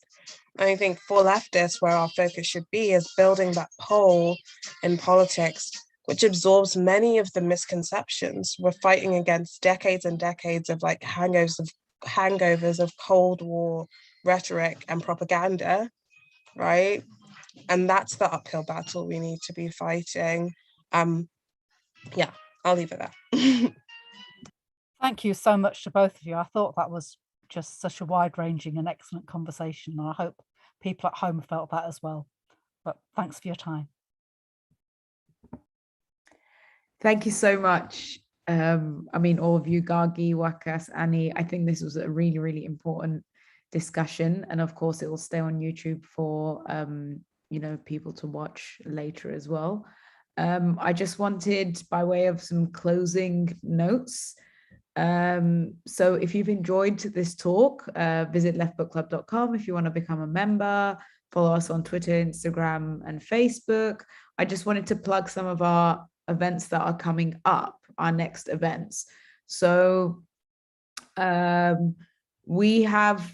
And I think for leftists, where our focus should be is building that pole in politics which absorbs many of the misconceptions. We're fighting against decades and decades of like hangovers of Cold War rhetoric and propaganda, right? And that's the uphill battle we need to be fighting. Yeah, I'll leave it there. Thank you so much to both of you. I thought that was just such a wide-ranging and excellent conversation, and I hope people at home felt that as well. But thanks for your time. Thank you so much. I mean, all of you, Gargi, Waqas, Annie, I think this was a really, really important discussion. And of course, it will stay on YouTube for, people to watch later as well. I just wanted, by way of some closing notes, so if you've enjoyed this talk, visit leftbookclub.com if you want to become a member, follow us on Twitter, Instagram, and Facebook. I just wanted to plug some of our events that are coming up, our next events. So we have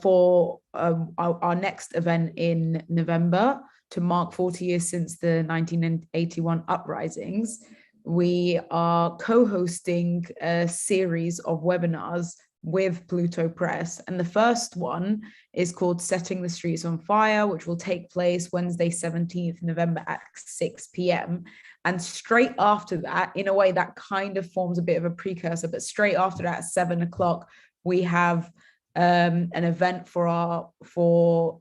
for our next event in November, to mark 40 years since the 1981 uprisings, we are co-hosting a series of webinars with Pluto Press. And the first one is called Setting the Streets on Fire, which will take place Wednesday, 17th November at 6 p.m. And straight after that, in a way that kind of forms a bit of a precursor, but straight after that at 7 o'clock, we have an event for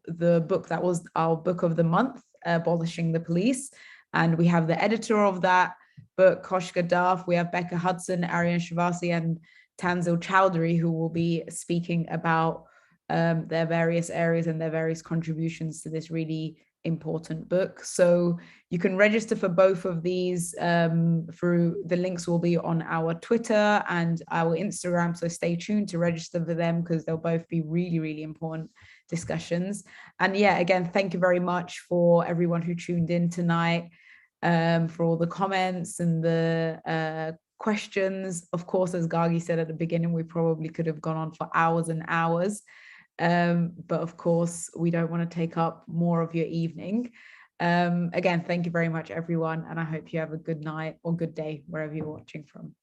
the book that was our book of the month, Abolishing the Police. And we have the editor of that book, Koshka Duff. We have Becca Hudson, Aryan Shavasi, and Tanzil Chowdhury, who will be speaking about their various areas and their various contributions to this really important book. So you can register for both of these through the links will be on our Twitter and our Instagram. So stay tuned to register for them, because they'll both be really, really important discussions. And yeah, again, thank you very much for everyone who tuned in tonight, for all the comments and the questions. Of course, as Gargi said at the beginning, we probably could have gone on for hours and hours. But of course, we don't want to take up more of your evening. Again, thank you very much, everyone. And I hope you have a good night or good day, wherever you're watching from.